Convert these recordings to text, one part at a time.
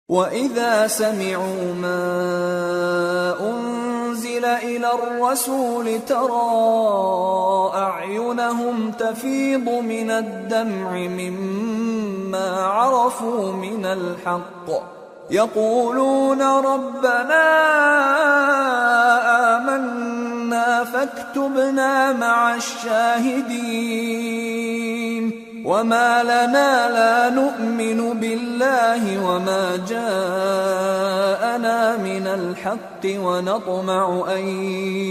وَإِذَا سَمِعُوا مَا أُنزِلَ إِلَى الرَّسُولِ تَرَىٰ أَعْيُنَهُمْ تَفِيضُ مِنَ الدَّمْعِ مِمَّا عَرَفُوا مِنَ الْحَقِّ يَقُولُونَ رَبَّنَا آمَنَّا فَاكْتُبْنَا مَعَ الشَّاهِدِينَ وَمَا لَنَا لَا نُؤْمِنُ بِاللَّهِ وَمَا جَاءَنَا مِنَ الْحَقِّ وَنَطْمَعُ أَن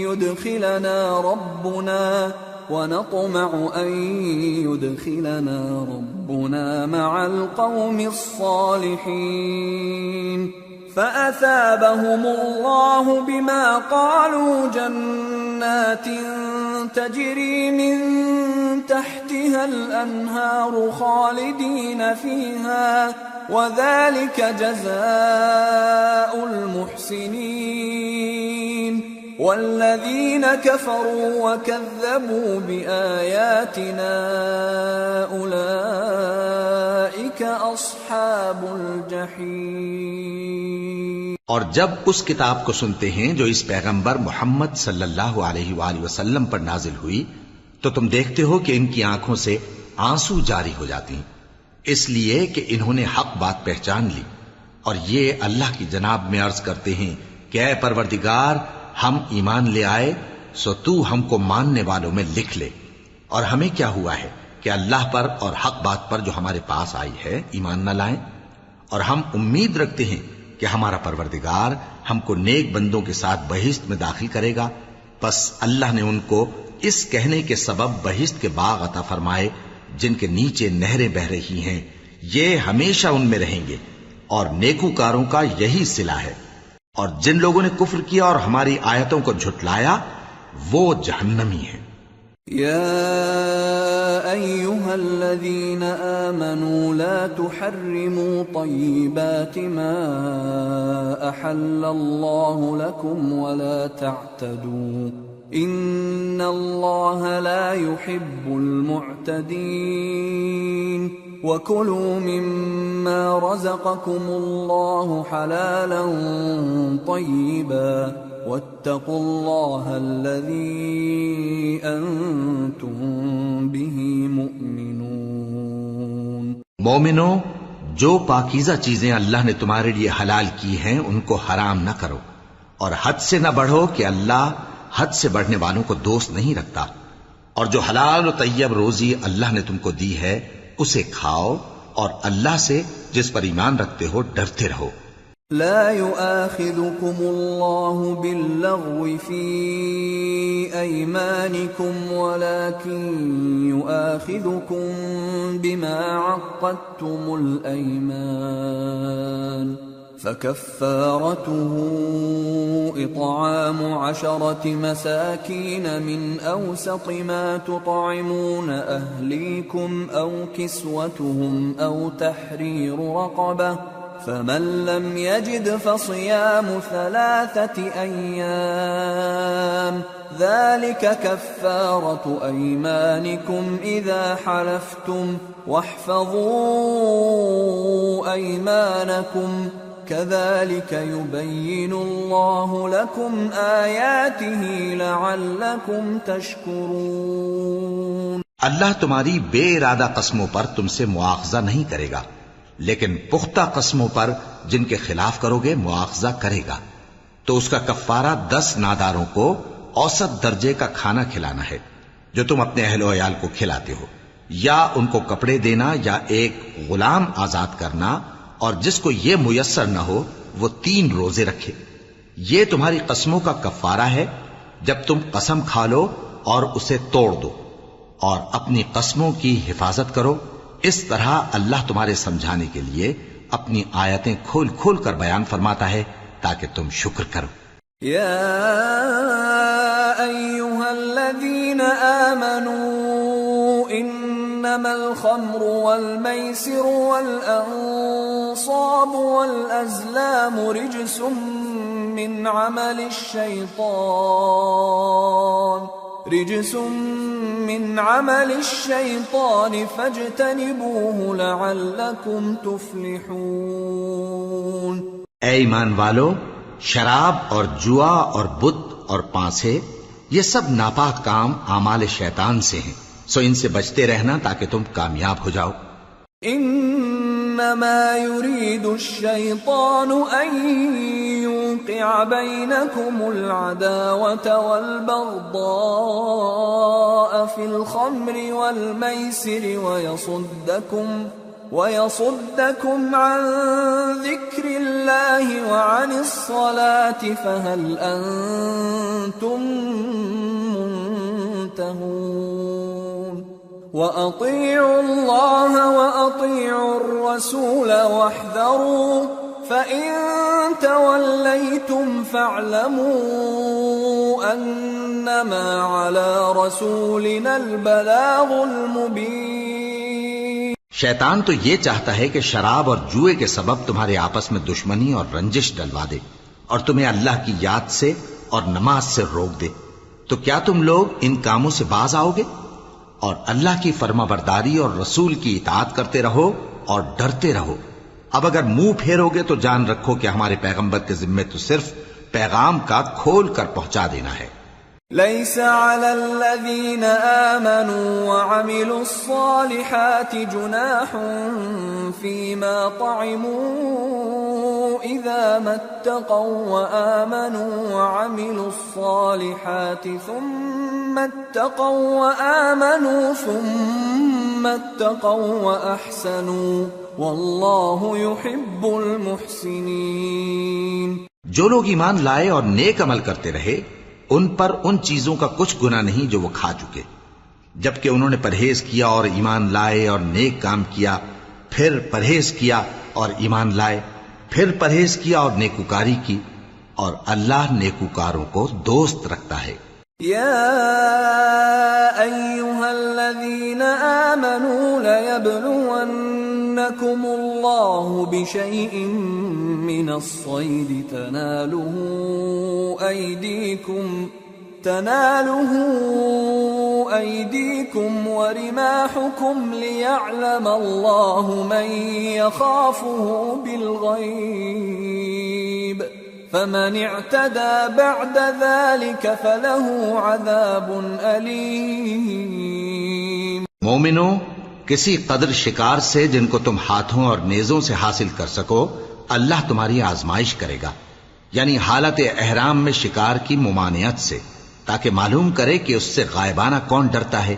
يُدْخِلَنَا رَبُّنَا مَعَ الْقَوْمِ الصَّالِحِينَ فَأَثَابَهُمُ اللَّهُ بِمَا قَالُوا جَنَّاتٍ تَجْرِي مِن تحتها الأنهار خالدين فيها وذلك جزاء المحسنين والذين كفروا وكذبوا بآياتنا أولئك أصحاب الجحيم۔ اور جب اس کتاب کو سنتے ہیں جو اس پیغمبر محمد صلی اللہ علیہ وآلہ وسلم پر نازل ہوئی تو تم دیکھتے ہو کہ ان کی آنکھوں سے آنسو جاری ہو جاتی ہیں، اس لیے کہ انہوں نے حق بات پہچان لی، اور یہ اللہ کی جناب میں عرض کرتے ہیں کہ اے پروردگار، ہم ایمان لے آئے سو تو ہم کو ماننے والوں میں لکھ لے، اور ہمیں کیا ہوا ہے کہ اللہ پر اور حق بات پر جو ہمارے پاس آئی ہے ایمان نہ لائیں، اور ہم امید رکھتے ہیں کہ ہمارا پروردگار ہم کو نیک بندوں کے ساتھ بہشت میں داخل کرے گا۔ پس اللہ نے ان کو اس کہنے کے سبب بہشت کے باغ عطا فرمائے جن کے نیچے نہریں بہ رہی ہیں، یہ ہمیشہ ان میں رہیں گے، اور نیکوکاروں کا یہی صلہ ہے، اور جن لوگوں نے کفر کیا اور ہماری آیتوں کو جھٹلایا وہ جہنمی ہیں۔ يا أيها الذين آمنوا لا تحرموا طيبات ما أحل الله لكم ولا تعتدوا إن الله لا يحب المعتدين وكلوا مما رزقكم الله حلالا طيبا واتقوا الله الذي أنتم به مؤمنون۔ مومنو، جو پاکیزہ چیزیں اللہ نے تمہارے لیے حلال کی ہیں ان کو حرام نہ کرو، اور حد سے نہ بڑھو کہ اللہ حد سے بڑھنے والوں کو دوست نہیں رکھتا، اور جو حلال و طیب روزی اللہ نے تم کو دی ہے اسے کھاؤ، اور اللہ سے جس پر ایمان رکھتے ہو ڈرتے رہو۔ لا يؤاخذكم الله باللغو في أيمانكم ولكن يؤاخذكم بما عقدتم الأيمان فكفارته إطعام 10 مساكين من أوسط ما تطعمون أهليكم أو كسوتهم أو تحرير رقبة فمن لم يجد فصيام 3 أيام ذلك كفارة أيمانكم إذا حلفتم واحفظوا أيمانكم كذلك يبين الله لكم آياته لعلكم تشكرون۔ اللہ تمہاری بے ارادہ قسموں پر تم سے مواخذہ نہیں کرے گا، لیکن پختہ قسموں پر جن کے خلاف کرو گے مواخذہ کرے گا، تو اس کا کفارہ 10 ناداروں کو اوسط درجے کا کھانا کھلانا ہے جو تم اپنے اہل و عیال کو کھلاتے ہو، یا ان کو کپڑے دینا یا ایک غلام آزاد کرنا، اور جس کو یہ میسر نہ ہو وہ 3 روزے رکھے۔ یہ تمہاری قسموں کا کفارہ ہے جب تم قسم کھا لو اور اسے توڑ دو، اور اپنی قسموں کی حفاظت کرو۔ اس طرح اللہ تمہارے سمجھانے کے لیے اپنی آیتیں کھول کھول کر بیان فرماتا ہے تاکہ تم شکر کرو۔ یا ایھا الذین آمنوا انما الخمر والمیسر والانصاب والازلام رجس من عمل الشیطان فاجتنبوه لعلکم تفلحون۔ اے ایمان والو، شراب اور جوا اور بت اور پانسے یہ سب ناپاک کام اعمال شیطان سے ہیں، سو ان سے بچتے رہنا تاکہ تم کامیاب ہو جاؤ۔ انما يريد الشيطان ان يوقع بينكم العداوة والبغضاء في الخمر والميسر ويصدكم عن ذكر الله وعن الصلاة فهل أنتم منتهون وأطيعوا الله وأطيعوا الرسول واحذروا فإن توليتم فاعلموا أنما على رسولنا البلاغ المبين۔ شیطان تو یہ چاہتا ہے کہ شراب اور جوئے کے سبب تمہارے آپس میں دشمنی اور رنجش ڈلوا دے اور تمہیں اللہ کی یاد سے اور نماز سے روک دے، تو کیا تم لوگ ان کاموں سے باز آؤ گے؟ اور اللہ کی فرما برداری اور رسول کی اطاعت کرتے رہو اور ڈرتے رہو۔ اب اگر منہ پھیرو گے تو جان رکھو کہ ہمارے پیغمبر کے ذمے تو صرف پیغام کا کھول کر پہنچا دینا ہے۔ ليس على الذين آمنوا وعملوا الصالحات جناح فيما طعموا إذا ما اتقوا وآمنوا وعملوا الصالحات ثم اتقوا وأحسنوا والله يحب المحسنين۔ جو لوگ ایمان لائے اور نیک عمل کرتے رہے ان پر ان چیزوں کا کچھ گناہ نہیں جو وہ کھا چکے، جبکہ انہوں نے پرہیز کیا اور ایمان لائے اور نیک کام کیا، پھر پرہیز کیا اور ایمان لائے، پھر پرہیز کیا اور نیکوکاری کی، اور اللہ نیکوکاروں کو دوست رکھتا ہے۔ يا أيها الذين آمنوا ليبلونكم الله بشيء من الصيد تناله أيديكم ورماحكم ليعلم الله من يخافه بالغيب فمن اعتدى بعد ذلك فله عذاب أليم۔ مومنو، کسی قدر شکار سے جن کو تم ہاتھوں اور نیزوں سے حاصل کر سکو اللہ تمہاری آزمائش کرے گا، یعنی حالت احرام میں شکار کی ممانعت سے، تاکہ معلوم کرے کہ اس سے غائبانہ کون ڈرتا ہے،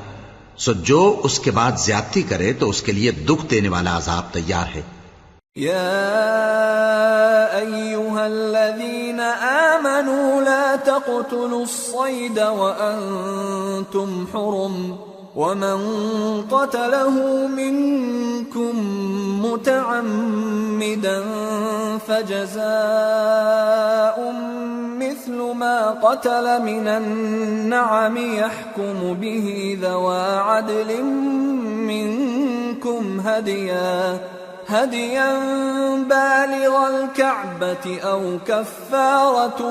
سو جو اس کے بعد زیادتی کرے تو اس کے لیے دکھ دینے والا عذاب تیار ہے۔ يا أيها الذين آمنوا لا تقتلوا الصيد وأنتم حرم ومن قتله منكم متعمدا فجزاء مثل ما قتل من النعم يحكم به ذوى عدل منكم هديا بالغ الكعبة أو كفارة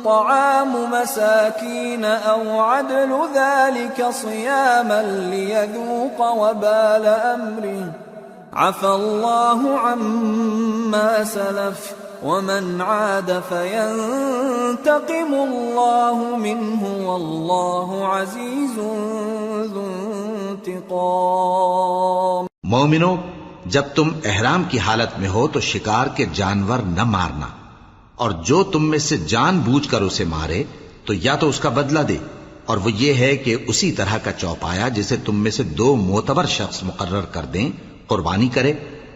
طعام مساكين أو عدل ذلك صياما ليذوق وبال أمره عفى الله عما سلف ومن عاد فينتقم الله منه والله عزيز ذو انتقام۔ مومنو، جب تم احرام کی حالت میں ہو تو شکار کے جانور نہ مارنا، اور جو تم میں سے جان بوجھ کر اسے مارے تو یا تو اس کا بدلہ دے، اور وہ یہ ہے کہ اسی طرح کا چوپایا جسے تم میں سے 2 معتبر شخص مقرر کر دیں قربانی کرے،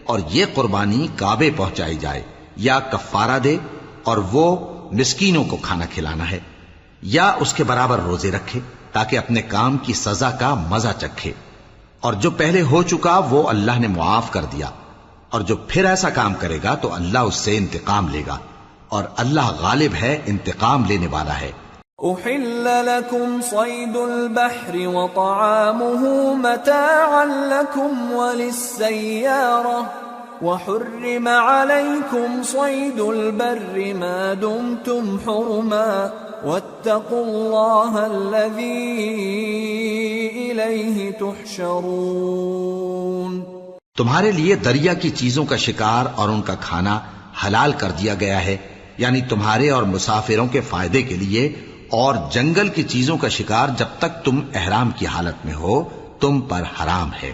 اور یہ قربانی کعبے پہنچائی جائے، یا کفارہ دے اور وہ مسکینوں کو کھانا کھلانا ہے، یا اس کے برابر روزے رکھے تاکہ اپنے کام کی سزا کا مزہ چکھے، اور جو پہلے ہو چکا وہ اللہ نے معاف کر دیا، اور جو پھر ایسا کام کرے گا تو اللہ اس سے انتقام لے گا، اور اللہ غالب ہے، انتقام لینے والا ہے۔ أحل لكم صيد البحر وطعامه متاعا لكم وللسيارة وحرم عليكم صيد البر ما دمتم حرما واتقوا الله الذي إليه تحشرون۔ تمہارے لیے دریا کی چیزوں کا شکار اور ان کا کھانا حلال کر دیا گیا ہے، یعنی تمہارے اور مسافروں کے فائدے کے لیے، اور جنگل کی چیزوں کا شکار جب تک تم احرام کی حالت میں ہو تم پر حرام ہے،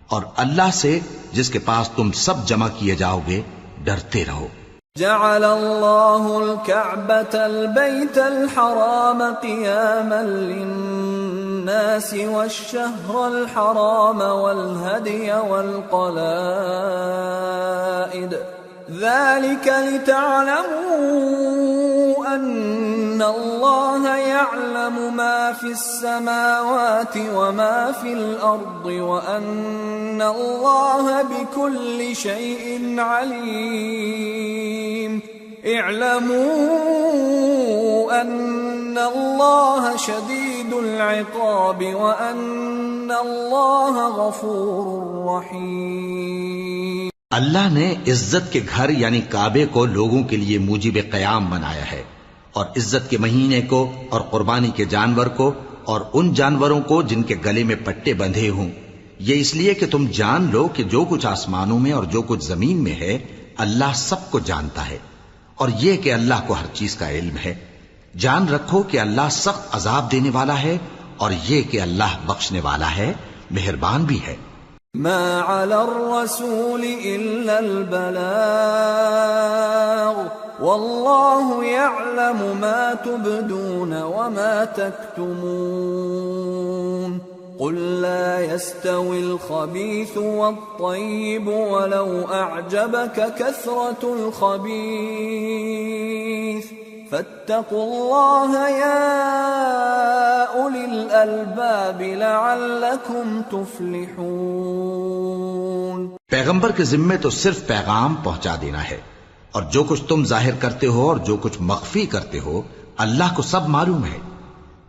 اور اللہ سے جس کے پاس تم سب جمع کیے جاؤ گے ڈرتے رہو۔ جعل الله الكعبة البيت الحرام قياما للناس والشهر الحرام والهدي والقلائد ذلك لتعلموا أن الله يعلم ما في السماوات وما في الأرض وأن الله بكل شيء عليم اعلموا أن الله شديد العقاب وأن الله غفور رحيم۔ اللہ نے عزت کے گھر یعنی کعبے کو لوگوں کے لیے موجب قیام بنایا ہے، اور عزت کے مہینے کو اور قربانی کے جانور کو اور ان جانوروں کو جن کے گلے میں پٹے بندھے ہوں، یہ اس لیے کہ تم جان لو کہ جو کچھ آسمانوں میں اور جو کچھ زمین میں ہے اللہ سب کو جانتا ہے، اور یہ کہ اللہ کو ہر چیز کا علم ہے۔ جان رکھو کہ اللہ سخت عذاب دینے والا ہے، اور یہ کہ اللہ بخشنے والا ہے، مہربان بھی ہے۔ ما على الرسول إلا البلاغ والله يعلم ما تبدون وما تكتمون قل لا يستوي الخبيث والطيب ولو أعجبك كثرة الخبيث فاتقوا الله يا أولي الألباب لعلكم تفلحون۔ پیغمبر کے ذمے تو صرف پیغام پہنچا دینا ہے، اور جو کچھ تم ظاہر کرتے ہو اور جو کچھ مخفی کرتے ہو اللہ کو سب معلوم ہے۔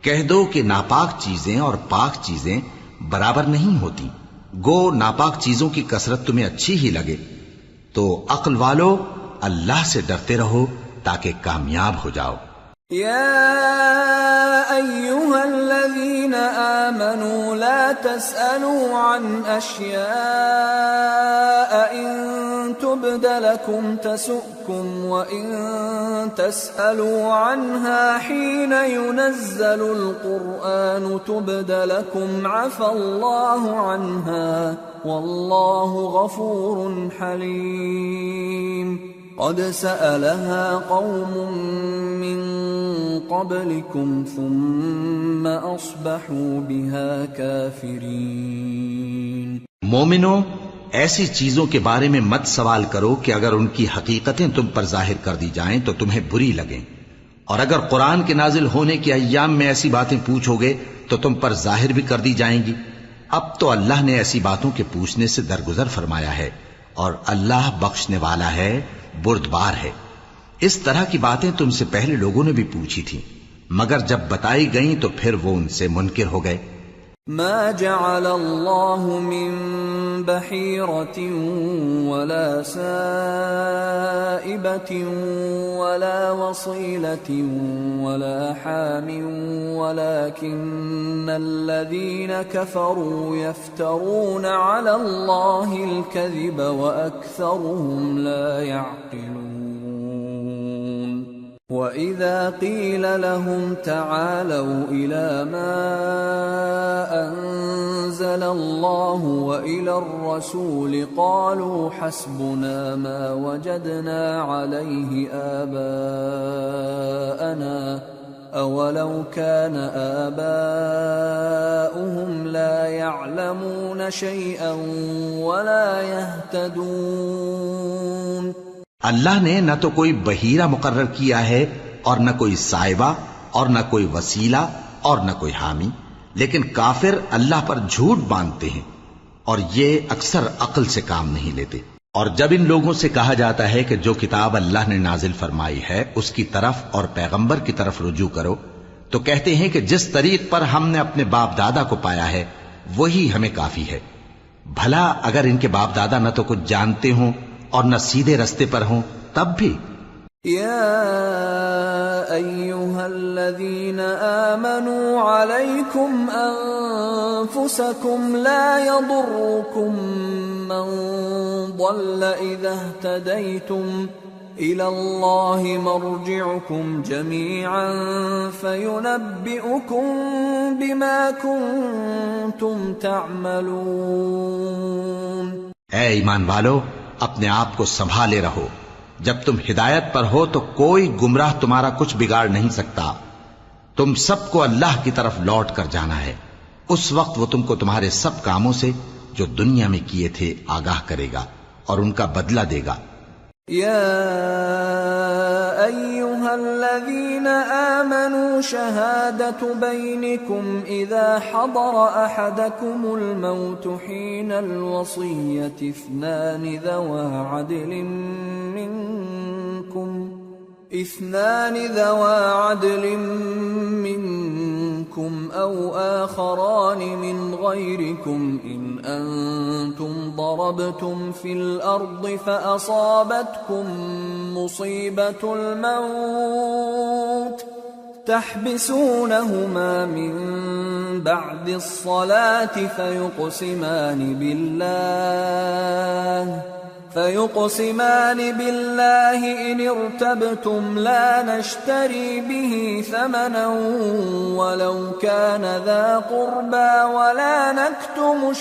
کہہ دو کہ ناپاک چیزیں اور پاک چیزیں برابر نہیں ہوتی، گو ناپاک چیزوں کی کثرت تمہیں اچھی ہی لگے، تو عقل والو اللہ سے ڈرتے رہو تاکہ کامیاب ہو جاؤ۔ يا أيها الذين آمنوا لا تسألوا عن أشياء إن تبد لكم تسؤكم وإن تسألوا عنها حين ينزل القرآن تبد لكم عفى الله عنها والله غفور حليم۔ قد سألها قوم من قبلكم ثم أصبحوا بها كافرين۔ مومنو، ایسی چیزوں کے بارے میں مت سوال کرو کہ اگر ان کی حقیقتیں تم پر ظاہر کر دی جائیں تو تمہیں بری لگیں، اور اگر قرآن کے نازل ہونے کے ایام میں ایسی باتیں پوچھو گے تو تم پر ظاہر بھی کر دی جائیں گی۔ اب تو اللہ نے ایسی باتوں کے پوچھنے سے درگزر فرمایا ہے، اور اللہ بخشنے والا ہے، بردبار ہے۔ اس طرح کی باتیں تم سے پہلے لوگوں نے بھی پوچھی تھی، مگر جب بتائی گئیں تو پھر وہ ان سے منکر ہو گئے۔ ما جعل الله من بحيرة ولا سائبة ولا وصيلة ولا حام ولكن الذين كفروا يفترون على الله الكذب وأكثرهم لا يعقلون۔ وَإِذَا قِيلَ لَهُمْ تَعَالَوْا إِلَى مَا أَنزَلَ اللَّهُ وَإِلَى الرَّسُولِ قَالُوا حَسْبُنَا مَا وَجَدْنَا عَلَيْهِ آبَاءَنَا أَوَلَوْ كَانَ آبَاؤُهُمْ لَا يَعْلَمُونَ شَيْئًا وَلَا يَهْتَدُونَ۔ اللہ نے نہ تو کوئی بحیرہ مقرر کیا ہے اور نہ کوئی سائبہ اور نہ کوئی وسیلہ اور نہ کوئی حامی، لیکن کافر اللہ پر جھوٹ باندھتے ہیں اور یہ اکثر عقل سے کام نہیں لیتے۔ اور جب ان لوگوں سے کہا جاتا ہے کہ جو کتاب اللہ نے نازل فرمائی ہے اس کی طرف اور پیغمبر کی طرف رجوع کرو، تو کہتے ہیں کہ جس طریق پر ہم نے اپنے باپ دادا کو پایا ہے وہی ہمیں کافی ہے۔ بھلا اگر ان کے باپ دادا نہ تو کچھ جانتے ہوں اور نہ سیدھے رستے پر ہوں تب بھی۔ یا ایھا الذین آمنوا علیکم انفسکم لا یضرکم من ضل اذا اہتدیتم إلى الله مرجعكم جميعا فينبئكم بما كنتم تعملون. اے ایمان والو، اپنے آپ کو سنبھالے رہو. جب تم ہدایت پر ہو تو کوئی گمراہ تمہارا کچھ بگاڑ نہیں سکتا. تم سب کو اللہ کی طرف لوٹ کر جانا ہے. اس وقت وہ تم کو تمہارے سب کاموں سے جو دنیا میں کیے تھے آگاہ کرے گا اور ان کا بدلہ دے گا. يا أيها الذين آمنوا شهادة بينكم إذا حضر أحدكم الموت حين الوصية اثنان ذوى عدل منكم أو آخران من غيركم إن أنتم ضربتم في الأرض فأصابتكم مصيبة الموت تحبسونهما من بعد الصلاة فيقسمان بالله إن ارتبتم لا نشتري به ثمنا ولو كان ذا قربى ولا نكتم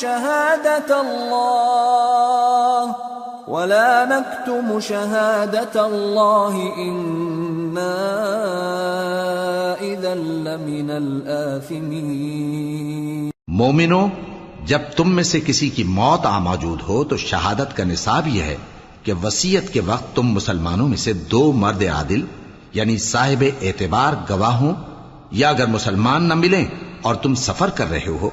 شهادة الله إنا إذا لمن الآثمين. مومنو، جب تم میں سے کسی کی موت موجود ہو تو شہادت کا نصاب یہ ہے کہ وصیت کے وقت تم مسلمانوں میں سے 2 مرد عادل یعنی صاحب اعتبار گواہ ہوں، یا اگر مسلمان نہ ملیں اور تم سفر کر رہے ہو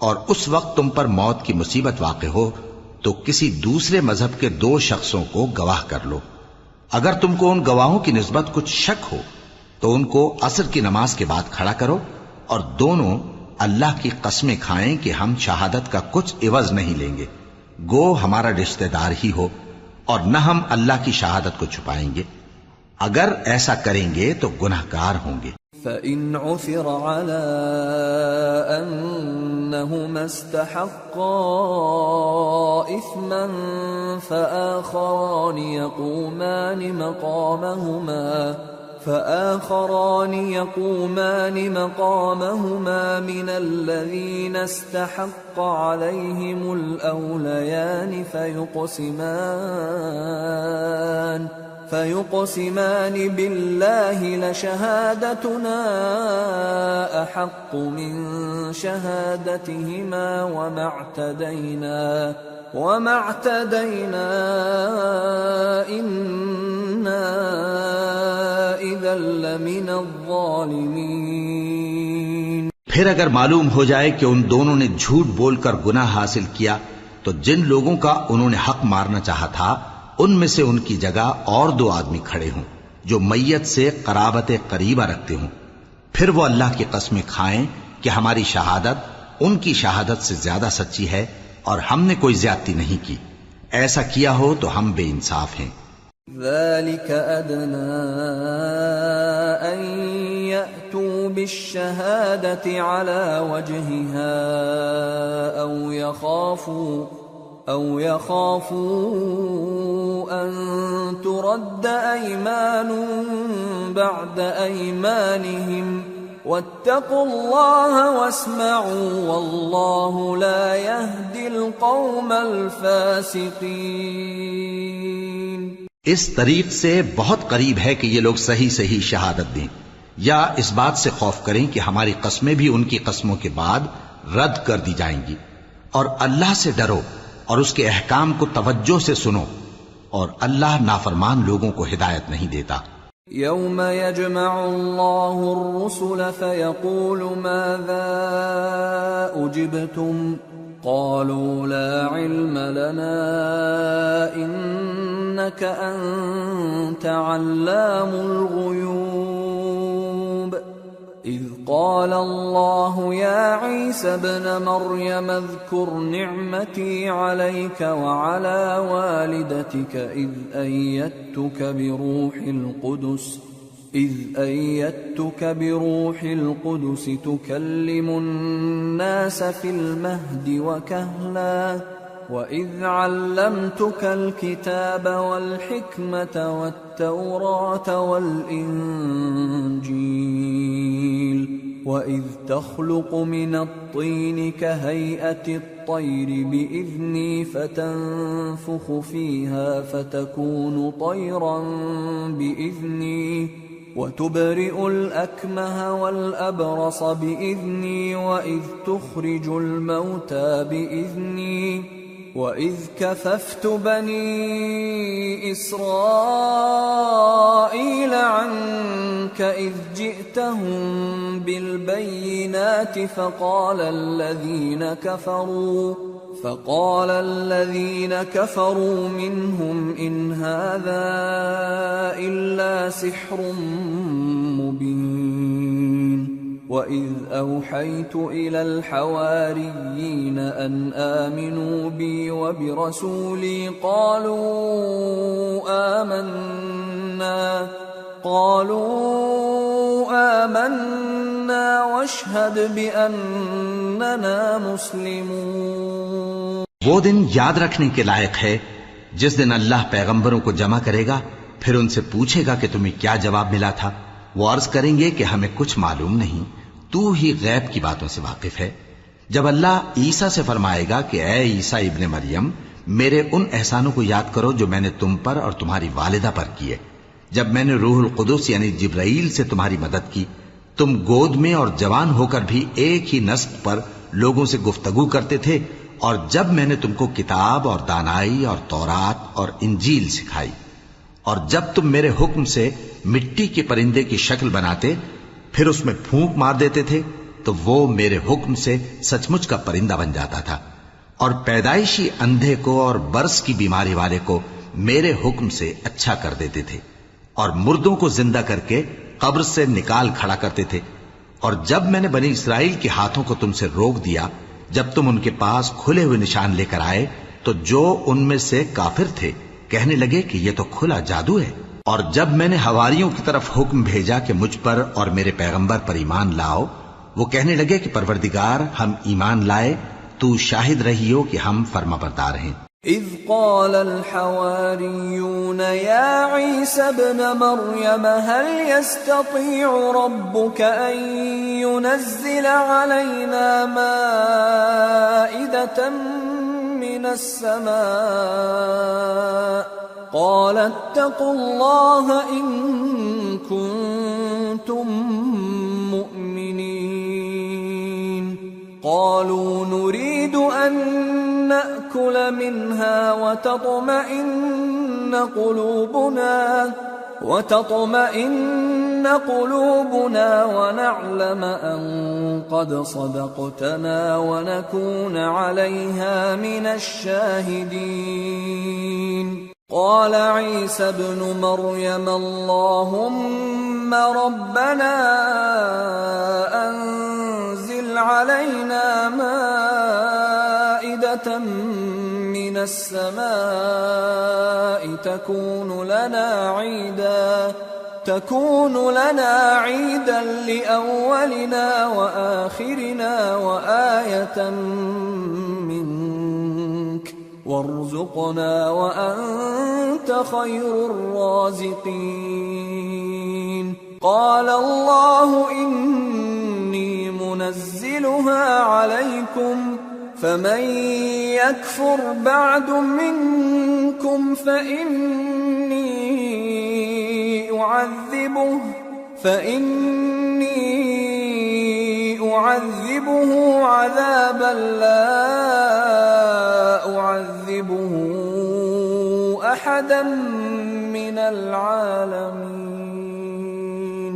اور اس وقت تم پر موت کی مصیبت واقع ہو تو کسی دوسرے مذہب کے 2 شخصوں کو گواہ کر لو. اگر تم کو ان گواہوں کی نسبت کچھ شک ہو تو ان کو عصر کی نماز کے بعد کھڑا کرو اور دونوں اللہ کی قسمیں کھائیں کہ ہم شہادت کا کچھ عوض نہیں لیں گے، گو ہمارا رشتہ دار ہی ہو، اور نہ ہم اللہ کی شہادت کو چھپائیں گے. اگر ایسا کریں گے تو گناہگار ہوں گے. فَإِنْ عُثِرَ عَلَىٰ أَنَّهُمَا اسْتَحَقَّا إِثْمًا فآخران يقومان مقامهما من الذين استحق عليهم الأوليان فيقسمان بالله لشهادتنا أحق من شهادتهما وما اعتدينا إنا إذا لمن الظالمين. پھر اگر معلوم ہو جائے کہ ان دونوں نے جھوٹ بول کر گناہ حاصل کیا تو جن لوگوں کا انہوں نے حق مارنا چاہا تھا ان میں سے ان کی جگہ اور 2 آدمی کھڑے ہوں جو میت سے قرابت قریبہ رکھتے ہوں. پھر وہ اللہ کی قسمیں کھائیں کہ ہماری شہادت ان کی شہادت سے زیادہ سچی ہے اور ہم نے کوئی زیادتی نہیں کی. ایسا کیا ہو تو ہم بے انصاف ہیں. ذلك أدنى أن يأتوا بالشهادة على وجهها أو يخافوا أن ترد أيمان بعد أيمانهم واتقوا الله واسمعوا والله لا يهدي القوم الفاسقين. اس طریق سے بہت قریب ہے کہ یہ لوگ صحیح شہادت دیں، یا اس بات سے خوف کریں کہ ہماری قسمیں بھی ان کی قسموں کے بعد رد کر دی جائیں گی. اور اللہ سے ڈرو اور اس کے احکام کو توجہ سے سنو، اور اللہ نافرمان لوگوں کو ہدایت نہیں دیتا. يوم يجمع الله الرسل فيقول ماذا أجبتم قالوا لا علم لنا إنك أنت علام الغيوب إذ قال الله يا عيسى ابن مريم اذكر نعمتي عليك وعلى والدتك إذ أيدتك بروح القدس تكلم الناس في المهد وكهلا وَإِذْ عَلَّمْتُكَ الْكِتَابَ وَالْحِكْمَةَ وَالتَّوْرَاةَ وَالْإِنْجِيلَ وَإِذْ تَخْلُقُ مِنَ الطِّينِ كَهَيْئَةِ الطَّيْرِ بِإِذْنِي فَتَنفُخُ فِيهَا فَتَكُونُ طَيْرًا بِإِذْنِي وَتُبْرِئُ الْأَكْمَهَ وَالْأَبْرَصَ بِإِذْنِي وَإِذْ تُخْرِجُ الْمَوْتَى بِإِذْنِي وَإِذْ كَفَفْتُ بَنِي إِسْرَائِيلَ عَنكَ إِذْ جِئْتَهُم بِالْبَيِّنَاتِ فَقَالَ الَّذِينَ كَفَرُوا مِنْهُمْ إِنْ هَذَا إِلَّا سِحْرٌ مُبِينٌ وَإِذْ أَوْحَيْتُ إِلَى الْحَوَارِيِّينَ أَنْ آمِنُوا بِي وَبِرَسُولِي قالوا آمنا واشهد بأننا مسلمون۔ وہ دن یاد رکھنے کے لائق ہے جس دن اللہ پیغمبروں کو جمع کرے گا، پھر ان سے پوچھے گا کہ تمہیں کیا جواب ملا تھا۔ وہ عرض کریں گے کہ ہمیں کچھ معلوم نہیں، تو ہی غیب کی باتوں سے واقف ہے۔ جب اللہ عیسیٰ سے فرمائے گا کہ اے عیسیٰ ابن مریم، میرے ان احسانوں کو یاد کرو جو میں نے تم پر اور تمہاری والدہ پر کیے، جب میں نے روح القدس یعنی جبرائیل سے تمہاری مدد کی، تم گود میں اور جوان ہو کر بھی ایک ہی نسق پر لوگوں سے گفتگو کرتے تھے، اور جب میں نے تم کو کتاب اور دانائی اور تورات اور انجیل سکھائی، اور جب تم میرے حکم سے مٹی کے پرندے کی شکل بناتے پھر اس میں پھونک مار دیتے تھے تو وہ میرے حکم سے سچ مچ کا پرندہ بن جاتا تھا، اور پیدائشی اندھے کو اور برس کی بیماری والے کو میرے حکم سے اچھا کر دیتے تھے، اور مردوں کو زندہ کر کے قبر سے نکال کھڑا کرتے تھے۔ اور جب میں نے بنی اسرائیل کے ہاتھوں کو تم سے روک دیا جب تم ان کے پاس کھلے ہوئے نشان لے کر آئے، تو جو ان میں سے کافر تھے کہنے لگے کہ یہ تو کھلا جادو ہے۔ اور جب میں نے حواریوں کی طرف حکم بھیجا کہ مجھ پر اور میرے پیغمبر پر ایمان لاؤ، وہ کہنے لگے کہ پروردگار ہم ایمان لائے، تو شاہد رہی ہو کہ ہم فرما بردار ہیں۔ اذ قال الحواريون يا عيسى ابن مريم هل يستطيع ربك أن ينزل علينا مائدة من السماء قال اتقوا الله إن كنتم مؤمنين قالوا نريد أن نأكل منها وتطمئن قلوبنا ونعلم أن قد صدقتنا ونكون عليها من الشاهدين قال عيسى ابن مريم اللهم ربنا أنزل علينا مائدة من السماء تكون لنا عيدا لأولنا وآخرنا وآية منك وارزقنا وأنت خير الرازقين قال الله إني منزلها عليكم فمن يكفر بعد منكم فإني أعذبه عذابا لا أعذبه أحدا من العالمين۔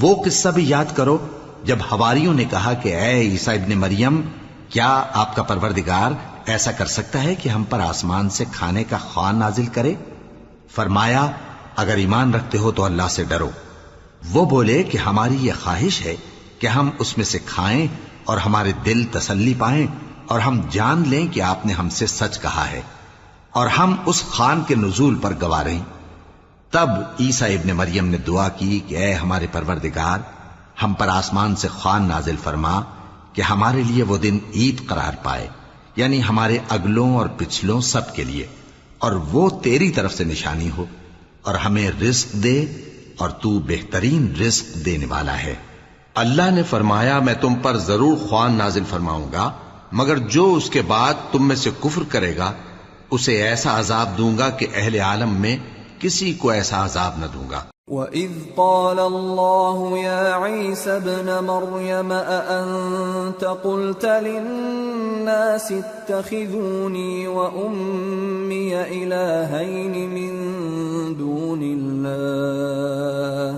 وہ قصہ بھی یاد کرو جب حواریوں نے کہا کہ اے عیسیٰ ابن مریم، کیا آپ کا پروردگار ایسا کر سکتا ہے کہ ہم پر آسمان سے کھانے کا خوان نازل کرے؟ فرمایا اگر ایمان رکھتے ہو تو اللہ سے ڈرو۔ وہ بولے کہ ہماری یہ خواہش ہے کہ ہم اس میں سے کھائیں اور ہمارے دل تسلی پائیں اور ہم جان لیں کہ آپ نے ہم سے سچ کہا ہے اور ہم اس خوان کے نزول پر گواہ رہیں۔ تب عیسیٰ ابن مریم نے دعا کی کہ اے ہمارے پروردگار، ہم پر آسمان سے خوان نازل فرما کہ ہمارے لیے وہ دن عید قرار پائے، یعنی ہمارے اگلوں اور پچھلوں سب کے لیے، اور وہ تیری طرف سے نشانی ہو، اور ہمیں رزق دے، اور تو بہترین رزق دینے والا ہے۔ اللہ نے فرمایا میں تم پر ضرور خوان نازل فرماؤں گا، مگر جو اس کے بعد تم میں سے کفر کرے گا اسے ایسا عذاب دوں گا کہ اہل عالم میں کسی کو ایسا عذاب نہ دوں گا۔ وَإِذْ قَالَ اللَّهُ يَا عِيسَى ابْنَ مَرْيَمَ أَأَنْتَ قُلْتَ لِلنَّاسِ اتَّخِذُونِي وَأُمِّيَ إِلَٰهَيْنِ مِن دُونِ اللَّهِ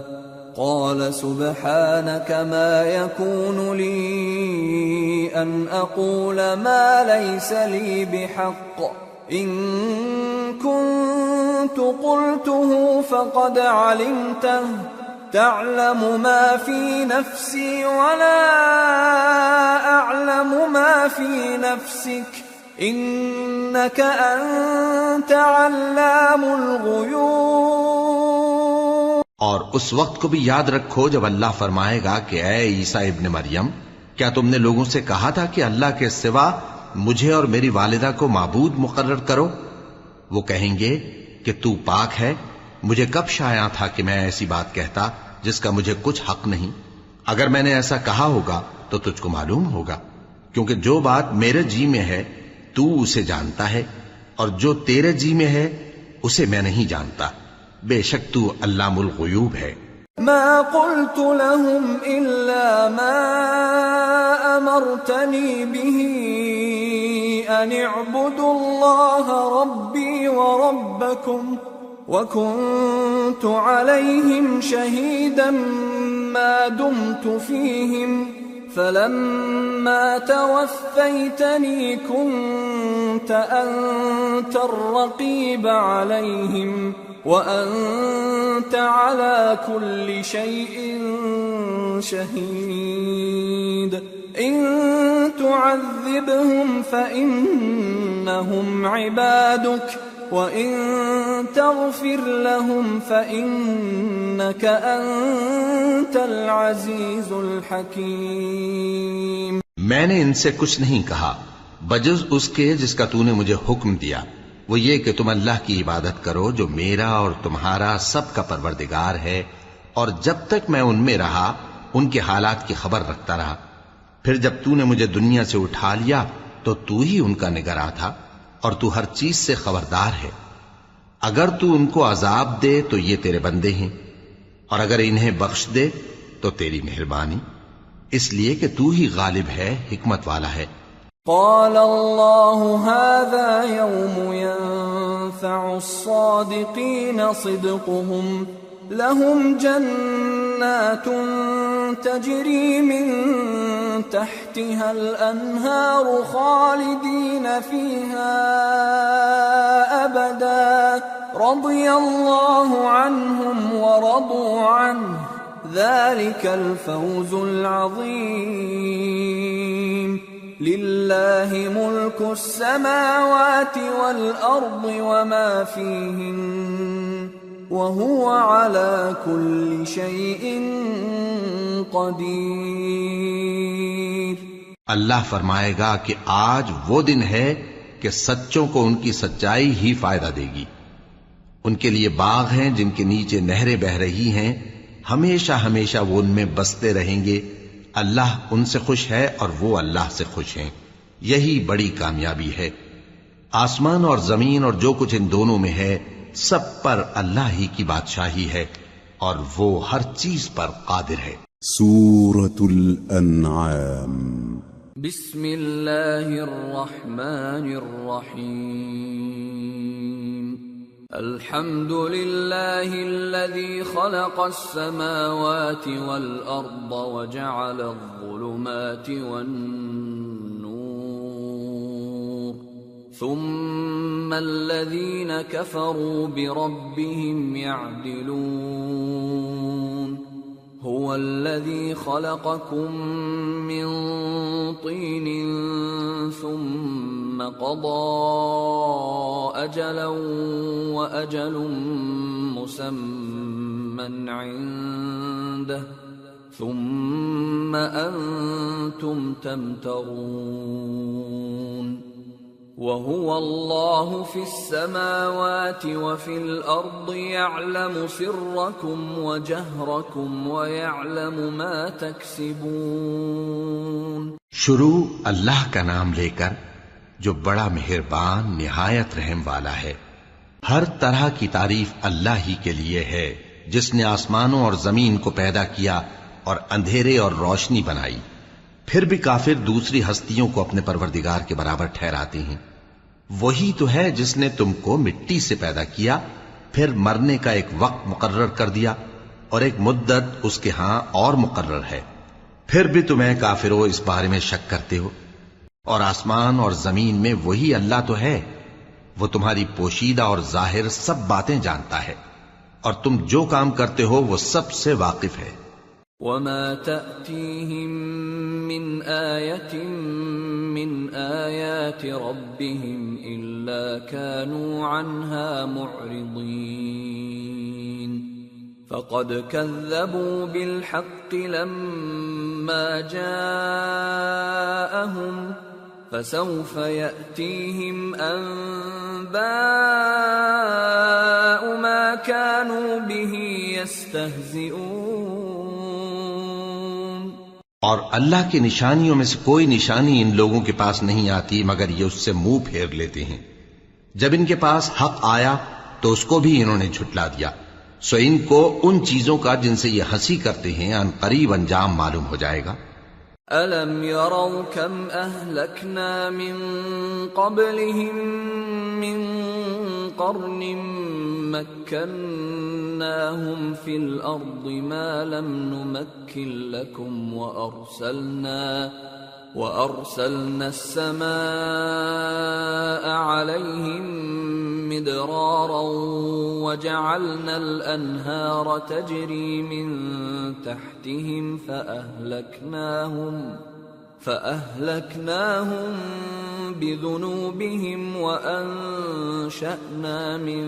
قَالَ سُبْحَانَكَ مَا يَكُونُ لِي أَنْ أَقُولَ مَا لَيْسَ لِي بِحَقٍّ إِن كُنتُ قُلْتُهُ فَقَدْ عَلِمْتَهُ تَعْلَمُ مَا فِي نَفْسِي وَلَا أَعْلَمُ مَا فِي نَفْسِكَ إِنَّكَ أَنْتَ عَلَّامُ الْغُيُوبِ۔ اور اس وقت کو بھی یاد رکھو جب اللہ فرمائے گا کہ اے عیسیٰ ابن مریم، کیا تم نے لوگوں سے کہا تھا کہ اللہ کے سوا مجھے اور میری والدہ کو معبود مقرر کرو؟ وہ کہیں گے کہ تو پاک ہے، مجھے کب شایع تھا کہ میں ایسی بات کہتا جس کا مجھے کچھ حق نہیں۔ اگر میں نے ایسا کہا ہوگا تو تجھ کو معلوم ہوگا، کیونکہ جو بات میرے جی میں ہے تو اسے جانتا ہے، اور جو تیرے جی میں ہے اسے میں نہیں جانتا۔ بے شک تو علام الغیوب ہے۔ ما قلت لهم إلا ما أمرتني به أن اعبدوا الله ربي وربكم وكنت عليهم شهيدا ما دمت فيهم فلما توفيتني كنت أنت الرقيب عليهم وأنت على كل شيء شهيد إن تعذبهم فإنهم عبادك وإن تغفر لهم فإنك أنت العزيز الحكيم۔ میں نے ان سے کچھ نہیں کہا بجز اس کے جس کا تو نے مجھے حکم دیا، وہ یہ کہ تم اللہ کی عبادت کرو جو میرا اور تمہارا سب کا پروردگار ہے، اور جب تک میں ان میں رہا ان کے حالات کی خبر رکھتا رہا۔ پھر جب تو نے مجھے دنیا سے اٹھا لیا تو تو ہی ان کا نگراں تھا، اور تو ہر چیز سے خبردار ہے۔ اگر تو ان کو عذاب دے تو یہ تیرے بندے ہیں، اور اگر انہیں بخش دے تو تیری مہربانی، اس لیے کہ تو ہی غالب ہے، حکمت والا ہے۔ قال الله هذا يوم ينفع الصادقين صدقهم لهم جنات تجري من تحتها الأنهار خالدين فيها أبدا رضي الله عنهم ورضوا عنه ذلك الفوز العظيم لله ملك السماوات والأرض وما فيهن وهو على كل شيء قدير۔ اللہ فرمائے گا کہ آج وہ دن ہے کہ سچوں کو ان کی سچائی ہی فائدہ دے گی۔ ان کے لیے باغ ہیں جن کے نیچے نہریں بہہ رہی ہیں، ہمیشہ ہمیشہ وہ ان میں بستے رہیں گے۔ اللہ ان سے خوش ہے اور وہ اللہ سے خوش ہیں، یہی بڑی کامیابی ہے۔ آسمان اور زمین اور جو کچھ ان دونوں میں ہے سب پر اللہ ہی کی بادشاہی ہے، اور وہ ہر چیز پر قادر ہے۔ سورة الأنعام۔ بسم اللہ الرحمن الرحیم۔ الحمد للہ الذی خلق السماوات والأرض وجعل الظلمات والنور ثم الذین کفروا بربهم يعدلون هو الذي خلقكم من طين ثم قضى أجلا وأجل مسمى عنده ثم أنتم تمترون وَهُوَ اللَّهُ فِي السَّمَاوَاتِ وَفِي الْأَرْضِ يَعْلَمُ سِرَّكُمْ وَجَهْرَكُمْ وَيَعْلَمُ مَا تَكْسِبُونَ۔ شروع اللہ کا نام لے کر جو بڑا مہربان نہایت رحم والا ہے۔ ہر طرح کی تعریف اللہ ہی کے لیے ہے جس نے آسمانوں اور زمین کو پیدا کیا اور اندھیرے اور روشنی بنائی۔ پھر بھی کافر دوسری ہستیوں کو اپنے پروردگار کے برابر ٹھہراتے ہیں۔ وہی تو ہے جس نے تم کو مٹی سے پیدا کیا، پھر مرنے کا ایک وقت مقرر کر دیا اور ایک مدت اس کے ہاں اور مقرر ہے، پھر بھی تمہیں کافروں اس بارے میں شک کرتے ہو۔ اور آسمان اور زمین میں وہی اللہ تو ہے، وہ تمہاری پوشیدہ اور ظاہر سب باتیں جانتا ہے، اور تم جو کام کرتے ہو وہ سب سے واقف ہے۔ وَمَا تَأْتِيهِم مِّنْ آيَةٍ مِّنْ آيَاتِ رَبِّهِمْ إِلَّا كَانُوا عَنْهَا مُعْرِضِينَ فَقَدْ كَذَّبُوا بِالْحَقِّ لَمَّا جَاءَهُمْ فَسَوْفَ يَأْتِيهِمْ أَنبَاءُ مَا كَانُوا بِهِ يَسْتَهْزِئُونَ۔ اور اللہ کی نشانیوں میں سے کوئی نشانی ان لوگوں کے پاس نہیں آتی مگر یہ اس سے منہ پھیر لیتے ہیں۔ جب ان کے پاس حق آیا تو اس کو بھی انہوں نے جھٹلا دیا، سو ان کو ان چیزوں کا جن سے یہ ہنسی کرتے ہیں ان قریب انجام معلوم ہو جائے گا۔ أَلَمْ يَرَوْا كَمْ أَهْلَكْنَا مِنْ قَبْلِهِمْ مِنْ قَرْنٍ مَكَّنَّاهُمْ فِي الْأَرْضِ مَا لَمْ نُمَكِّنْ لَكُمْ وَأَرْسَلْنَا السَّمَاءَ عَلَيْهِمْ مِدْرَارًا وَجَعَلْنَا الْأَنْهَارَ تَجْرِي مِنْ تَحْتِهِمْ فَأَهْلَكْنَاهُمْ بِذُنُوبِهِمْ وَأَنشَأْنَا مِنْ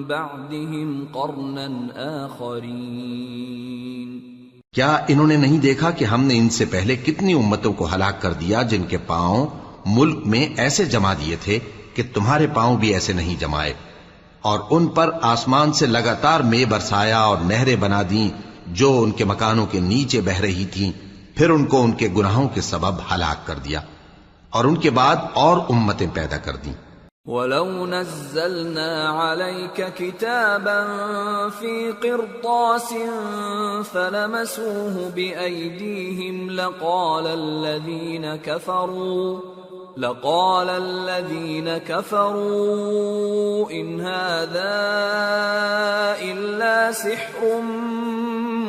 بَعْدِهِمْ قَرْنًا آخَرِينَ۔ کیا انہوں نے نہیں دیکھا کہ ہم نے ان سے پہلے کتنی امتوں کو ہلاک کر دیا جن کے پاؤں ملک میں ایسے جما دیے تھے کہ تمہارے پاؤں بھی ایسے نہیں جمائے، اور ان پر آسمان سے لگاتار مے برسایا اور نہریں بنا دیں جو ان کے مکانوں کے نیچے بہ رہی تھیں، پھر ان کو ان کے گناہوں کے سبب ہلاک کر دیا، اور ان کے بعد اور امتیں پیدا کر دیں۔ وَلَوْ نَزَّلْنَا عَلَيْكَ كِتَابًا فِي قِرْطَاسٍ فَلَمَسُوهُ بِأَيْدِيهِمْ لَقَالَ الَّذِينَ كَفَرُوا إِنْ هَذَا إِلَّا سِحْرٌ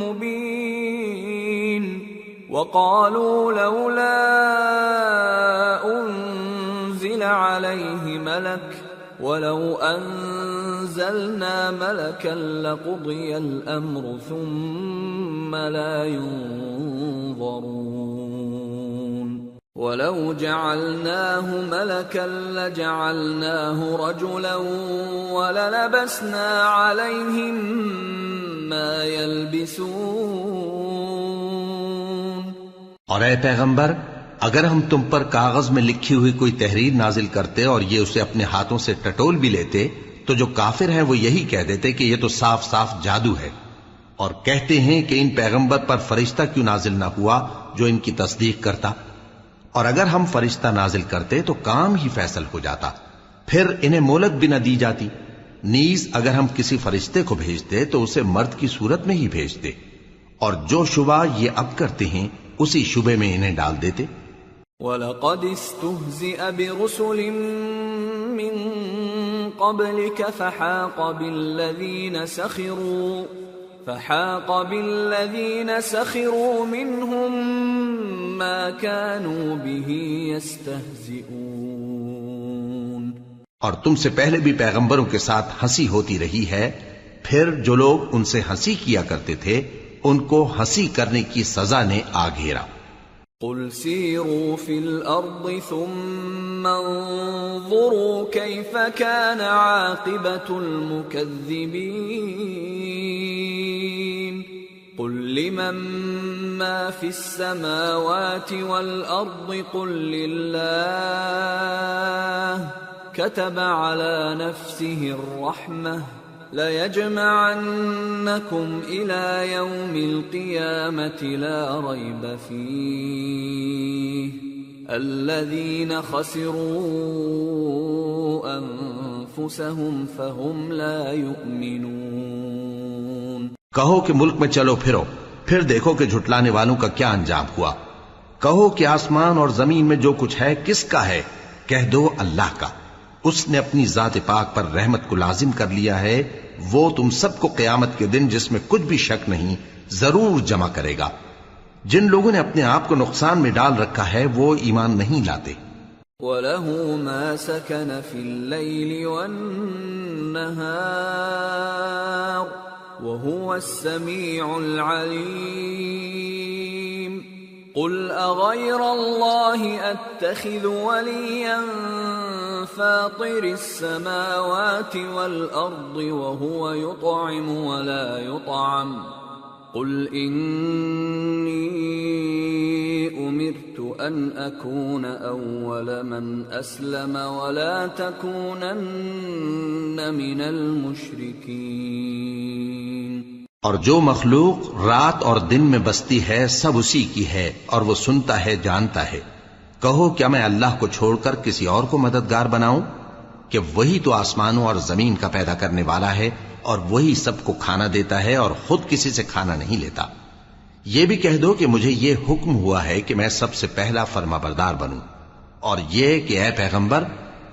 مُبِينٌ وَقَالُوا لَوْلَا أُنزِلَ عَلَيْهِ مَلَكٌ وَلَوْ أَنزَلْنَا مَلَكًا لَقُضِيَ الْأَمْرُ ثُمَّ لَا يُنظَرُونَ وَلَوْ جَعَلْنَاهُ مَلَكًا لَجَعَلْنَاهُ رَجُلًا وَلَلَبَسْنَا عَلَيْهِمْ مَا يَلْبِسُونَ۔ اور اے پیغمبر، اگر ہم تم پر کاغذ میں لکھی ہوئی کوئی تحریر نازل کرتے اور یہ اسے اپنے ہاتھوں سے ٹٹول بھی لیتے تو جو کافر ہیں وہ یہی کہہ دیتے کہ یہ تو صاف صاف جادو ہے، اور کہتے ہیں کہ ان پیغمبر پر فرشتہ کیوں نازل نہ ہوا جو ان کی تصدیق کرتا، اور اگر ہم فرشتہ نازل کرتے تو کام ہی فیصل ہو جاتا، پھر انہیں مہلت بھی نہ دی جاتی۔ نیز اگر ہم کسی فرشتے کو بھیجتے تو اسے مرد کی صورت میں ہی بھیجتے، اور جو شبہ یہ اب کرتے ہیں اسی شبے میں انہیں ڈال دیتے۔ وَلَقَدِ اسْتُهْزِئَ بِرُسُلٍ مِّن قَبْلِكَ فَحَاقَ بِالَّذِينَ سَخِرُوا مِنْهُمْ مَا كَانُوا بِهِ يَسْتَهْزِئُونَ۔ اور تم سے پہلے بھی پیغمبروں کے ساتھ ہنسی ہوتی رہی ہے، پھر جو لوگ ان سے ہنسی کیا کرتے تھے ان کو ہنسی کرنے کی سزا نے آ گھیرا۔ قُلْ سِيرُوا فِي الْأَرْضِ ثُمَّ انظُرُوا كَيْفَ كَانَ عَاقِبَةُ الْمُكَذِّبِينَ قُلْ لِمَن ما في السماوات والأرض قل لله كتب على نفسه الرحمة ليجمعنكم إلى يوم القيامة لا ريب فيه الذين خسروا أنفسهم فهم لا يؤمنون۔ کہو کہ ملک میں چلو پھرو، پھر دیکھو کہ جھٹلانے والوں کا کیا انجام ہوا۔ کہو کہ آسمان اور زمین میں جو کچھ ہے کس کا ہے؟ کہہ دو اللہ کا۔ اس نے اپنی ذات پاک پر رحمت کو لازم کر لیا ہے، وہ تم سب کو قیامت کے دن جس میں کچھ بھی شک نہیں ضرور جمع کرے گا۔ جن لوگوں نے اپنے آپ کو نقصان میں ڈال رکھا ہے وہ ایمان نہیں لاتے۔ وَلَهُ مَا سَكَنَ فِي اللَّيْلِ وَالنَّهَارِ وَهُوَ السَّمِيعُ الْعَلِيمُ۔ قُلْ أَغَيْرَ اللَّهِ أَتَّخِذُ وَلِيًّا فَاطِرِ السَّمَاوَاتِ وَالْأَرْضِ وَهُوَ يُطْعِمُ وَلَا يُطْعَمُ قُلْ إِنِّي أُمِرْتُ أَنْ أَكُونَ أَوَّلَ مَنْ أَسْلَمَ وَلَا تَكُونَنَّ مِنَ الْمُشْرِكِينَ۔ اور جو مخلوق رات اور دن میں بستی ہے سب اسی کی ہے اور وہ سنتا ہے جانتا ہے۔ کہو کیا میں اللہ کو چھوڑ کر کسی اور کو مددگار بناؤں؟ کہ وہی تو آسمانوں اور زمین کا پیدا کرنے والا ہے اور وہی سب کو کھانا دیتا ہے اور خود کسی سے کھانا نہیں لیتا۔ یہ بھی کہہ دو کہ مجھے یہ حکم ہوا ہے کہ میں سب سے پہلا فرما بردار بنوں، اور یہ کہ اے پیغمبر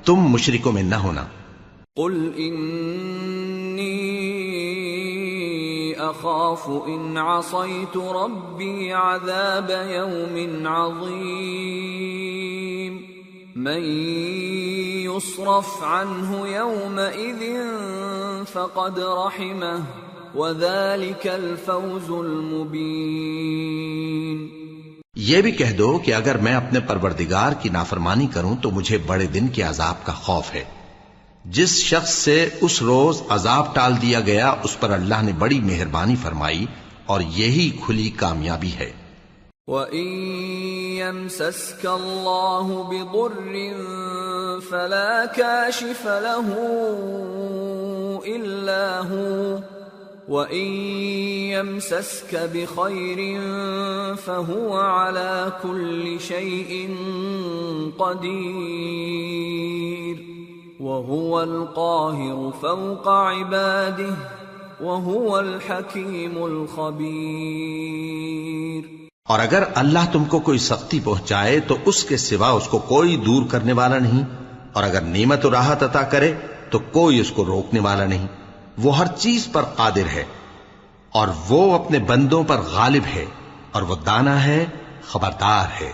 تم مشرکوں میں نہ ہونا۔ قل انی اخاف ان عصیت ربی عذاب یوم عظیم من يصرف عنه يومئذ فقد رحمه وذلك الفوز المبين۔ یہ بھی کہہ دو کہ اگر میں اپنے پروردگار کی نافرمانی کروں تو مجھے بڑے دن کے عذاب کا خوف ہے۔ جس شخص سے اس روز عذاب ٹال دیا گیا اس پر اللہ نے بڑی مہربانی فرمائی اور یہی کھلی کامیابی ہے۔ وَإِن يَمْسَسْكَ اللَّهُ بِضُرٍّ فَلَا كَاشِفَ لَهُ إِلَّا هُوَ وَإِن يَمْسَسْكَ بِخَيْرٍ فَهُوَ عَلَى كُلِّ شَيْءٍ قَدِيرٌ وَهُوَ الْقَاهِرُ فَوْقَ عِبَادِهِ وَهُوَ الْحَكِيمُ الْخَبِيرُ۔ اور اگر اللہ تم کو کوئی سختی پہنچائے تو اس کے سوا اس کو کوئی دور کرنے والا نہیں، اور اگر نعمت و راحت عطا کرے تو کوئی اس کو روکنے والا نہیں۔ وہ ہر چیز پر قادر ہے اور وہ اپنے بندوں پر غالب ہے اور وہ دانا ہے، خبردار ہے۔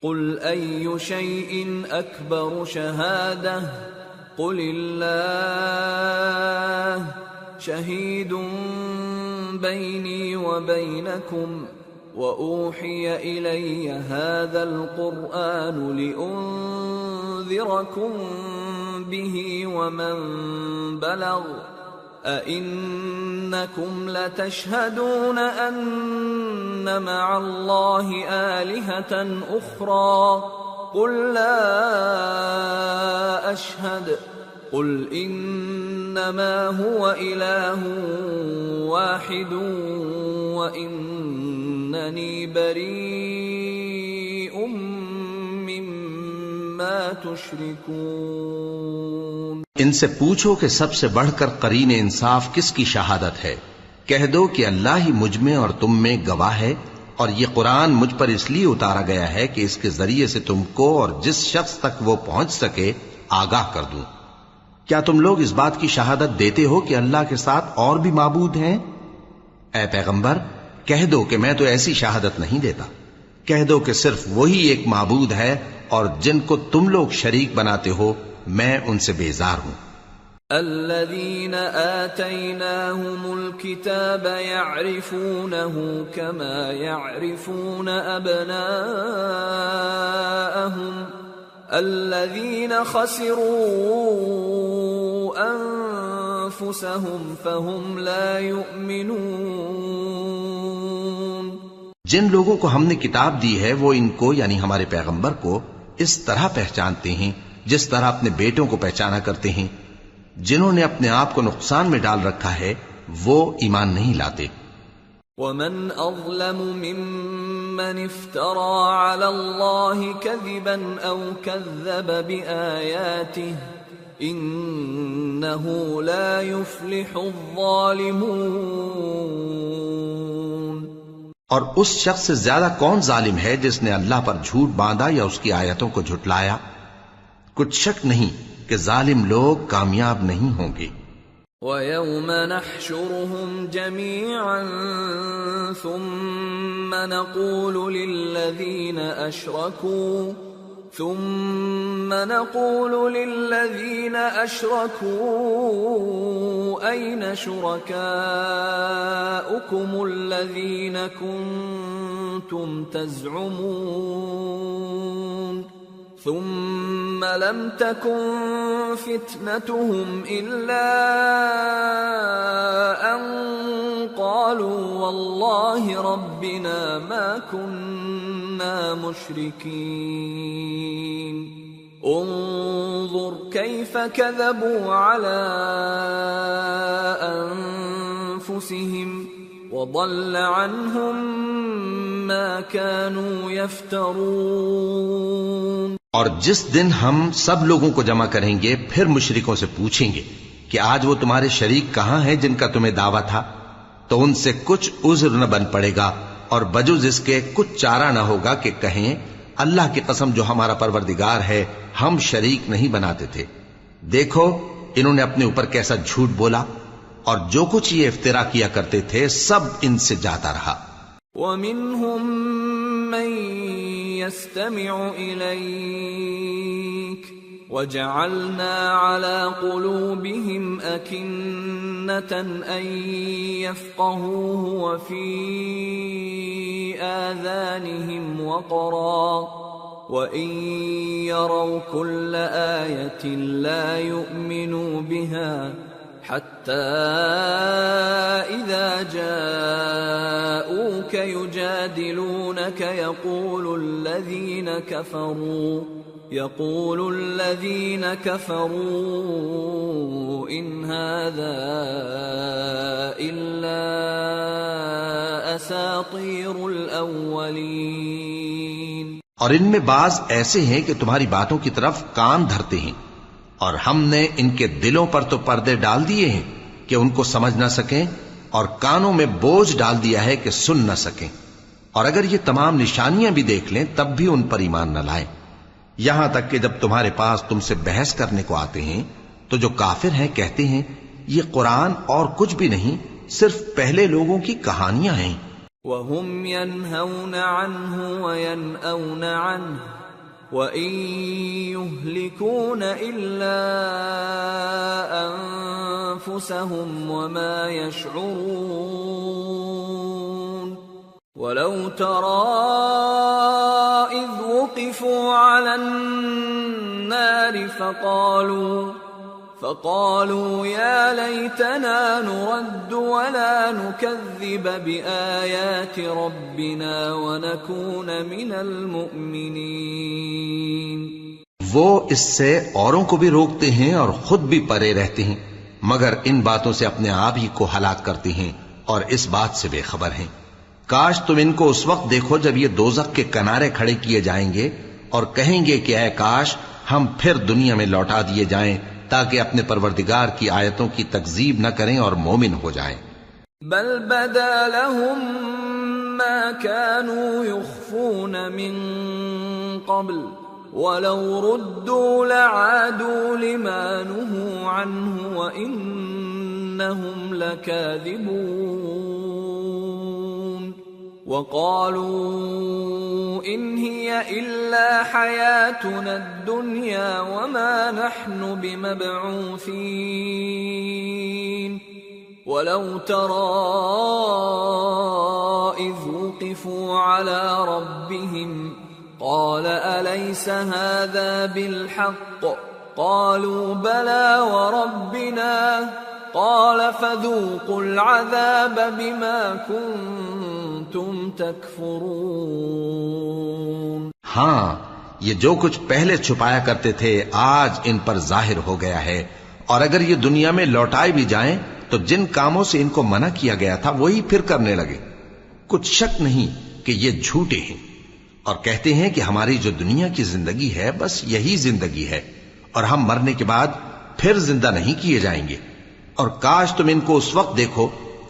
قل أي شيء أكبر شهادة قل الله شهيد بيني وبينكم وأوحي إلي هذا القرآن لأنذركم به ومن بلغ أئنكم لتشهدون أن مع الله آلهة أخرى قل لا أشهد قل إنما هو إله واحد وإنني بريء مما تشركون۔ ان سے پوچھو کہ سب سے بڑھ کر قرین انصاف کس کی شہادت ہے؟ کہہ دو کہ اللہ ہی مجھ میں اور تم میں گواہ ہے، اور یہ قرآن مجھ پر اس لیے اتارا گیا ہے کہ اس کے ذریعے سے تم کو اور جس شخص تک وہ پہنچ سکے آگاہ کر دوں۔ کیا تم لوگ اس بات کی شہادت دیتے ہو کہ اللہ کے ساتھ اور بھی معبود ہیں؟ اے پیغمبر کہہ دو کہ میں تو ایسی شہادت نہیں دیتا۔ کہہ دو کہ صرف وہی ایک معبود ہے اور جن کو تم لوگ شریک بناتے ہو میں ان سے بیزار ہوں۔ الذين آتيناهم الكتاب يعرفونه كما يعرفون أبناءهم الذين خسروا أنفسهم فهم لا يؤمنون۔ جن لوگوں کو ہم نے کتاب دی ہے وہ ان کو یعنی ہمارے پیغمبر کو اس طرح پہچانتے ہیں جس طرح اپنے بیٹوں کو پہچانا کرتے ہیں. جنہوں نے اپنے آپ کو نقصان میں ڈال رکھا ہے وہ ایمان نہیں لاتے. ومن أظلم ممن افترى على الله كذبا أو كذب بآياته إنه لا يفلح الظالمون. اور اس شخص سے زیادہ کون ظالم ہے جس نے اللہ پر جھوٹ باندھا یا اس کی آیتوں کو جھٹلایا؟ کچھ شک نہیں کہ ظالم لوگ کامیاب نہیں ہوں گے. وَيَوْمَ نَحْشُرُهُمْ جَمِيعًا ثُمَّ نَقُولُ لِلَّذِينَ أَشْرَكُوا أَيْنَ شُرَكَاؤُكُمُ الَّذِينَ كُنتُمْ تَزْعُمُونَ ثم لم تكن فتنتهم إلا أن قالوا والله ربنا ما كنا مشركين انظر كيف كذبوا على أنفسهم وضل عنهم ما كانوا يفترون. اور جس دن ہم سب لوگوں کو جمع کریں گے پھر مشرکوں سے پوچھیں گے کہ آج وہ تمہارے شریک کہاں ہیں جن کا تمہیں دعویٰ تھا، تو ان سے کچھ عذر نہ بن پڑے گا اور بجز اس کے کچھ چارہ نہ ہوگا کہ کہیں اللہ کی قسم جو ہمارا پروردگار ہے ہم شریک نہیں بناتے تھے. دیکھو انہوں نے اپنے اوپر کیسا جھوٹ بولا اور جو کچھ یہ افترا کیا کرتے تھے سب ان سے جاتا رہا. وَمِنْهُمْ مَنْ يَسْتَمِعُ إِلَيْكَ وَجَعَلْنَا عَلَى قُلُوبِهِمْ أَكِنَّةً أَنْ يَفْقَهُوهُ وَفِي آذَانِهِمْ وَقْرًا وَإِنْ يَرَوْا كُلَّ آيَةٍ لَا يُؤْمِنُوا بِهَا حتى إذا جاءوك يجادلونك يقول الذين كفروا إن هذا إلا أساطير الأولين. اور ان میں بعض ایسے ہیں کہ تمہاری باتوں کی طرف کان دھرتے ہیں اور ہم نے ان کے دلوں پر تو پردے ڈال دیے ہیں کہ ان کو سمجھ نہ سکیں اور کانوں میں بوجھ ڈال دیا ہے کہ سن نہ سکیں، اور اگر یہ تمام نشانیاں بھی دیکھ لیں تب بھی ان پر ایمان نہ لائیں. یہاں تک کہ جب تمہارے پاس تم سے بحث کرنے کو آتے ہیں تو جو کافر ہیں کہتے ہیں یہ قرآن اور کچھ بھی نہیں صرف پہلے لوگوں کی کہانیاں ہیں. وَهُمْ يَنْهَوْنَ عَنْهُ وَيَنْأَوْنَ عَنْهُ وَإِن يُهْلِكُونَ إِلَّا أَنفُسَهُمْ وَمَا يَشْعُرُونَ. وَلَوْ تَرَى إِذْ وُقِفُوا عَلَى النَّارِ فقالوا يا ليتنا نرد ولا نكذب بآيات ربنا ونكون من المؤمنين. وہ اس سے اوروں کو بھی روکتے ہیں اور خود بھی پرے رہتے ہیں مگر ان باتوں سے اپنے آپ ہی کو ہلاک کرتے ہیں اور اس بات سے بے خبر ہیں. کاش تم ان کو اس وقت دیکھو جب یہ دوزخ کے کنارے کھڑے کیے جائیں گے اور کہیں گے کہ اے کاش ہم پھر دنیا میں لوٹا دیے جائیں تاکہ اپنے پروردگار کی آیتوں کی تکذیب نہ کریں اور مومن ہو جائیں. بل بدا لهم ما كانوا يخفون من قبل ولو ردوا لعادوا لما نهوا عنه وإنهم لكاذبون. وقالوا إن هي إلا حياتنا الدنيا وما نحن بمبعوثين. ولو ترى إذ وقفوا على ربهم قال أليس هذا بالحق قالوا بلى وربنا قال فذوقوا العذاب بما كنتم تكفرون. ہاں، یہ جو کچھ پہلے چھپایا کرتے تھے آج ان پر ظاہر ہو گیا ہے، اور اگر یہ دنیا میں لوٹائے بھی جائیں تو جن کاموں سے ان کو منع کیا گیا تھا وہی پھر کرنے لگے. کچھ شک نہیں کہ یہ جھوٹے ہیں، اور کہتے ہیں کہ ہماری جو دنیا کی زندگی ہے بس یہی زندگی ہے، اور ہم مرنے کے بعد پھر زندہ نہیں کیے جائیں گے. اور کاش تم ان کو اس وقت دیکھو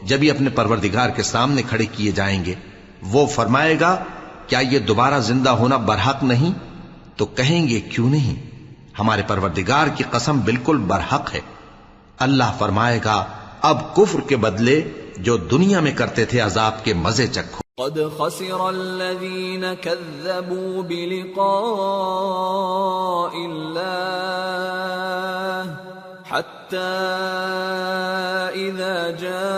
جب یہ اپنے پروردگار کے سامنے کھڑے کیے جائیں گے. وہ فرمائے گا کیا یہ دوبارہ زندہ ہونا برحق نہیں؟ تو کہیں گے کیوں نہیں، ہمارے پروردگار کی قسم بالکل برحق ہے. اللہ فرمائے گا اب کفر کے بدلے جو دنیا میں کرتے تھے عذاب کے مزے چکھو. قد خسر الذين كذبوا بلقاء الله حتى إذا جاءتهم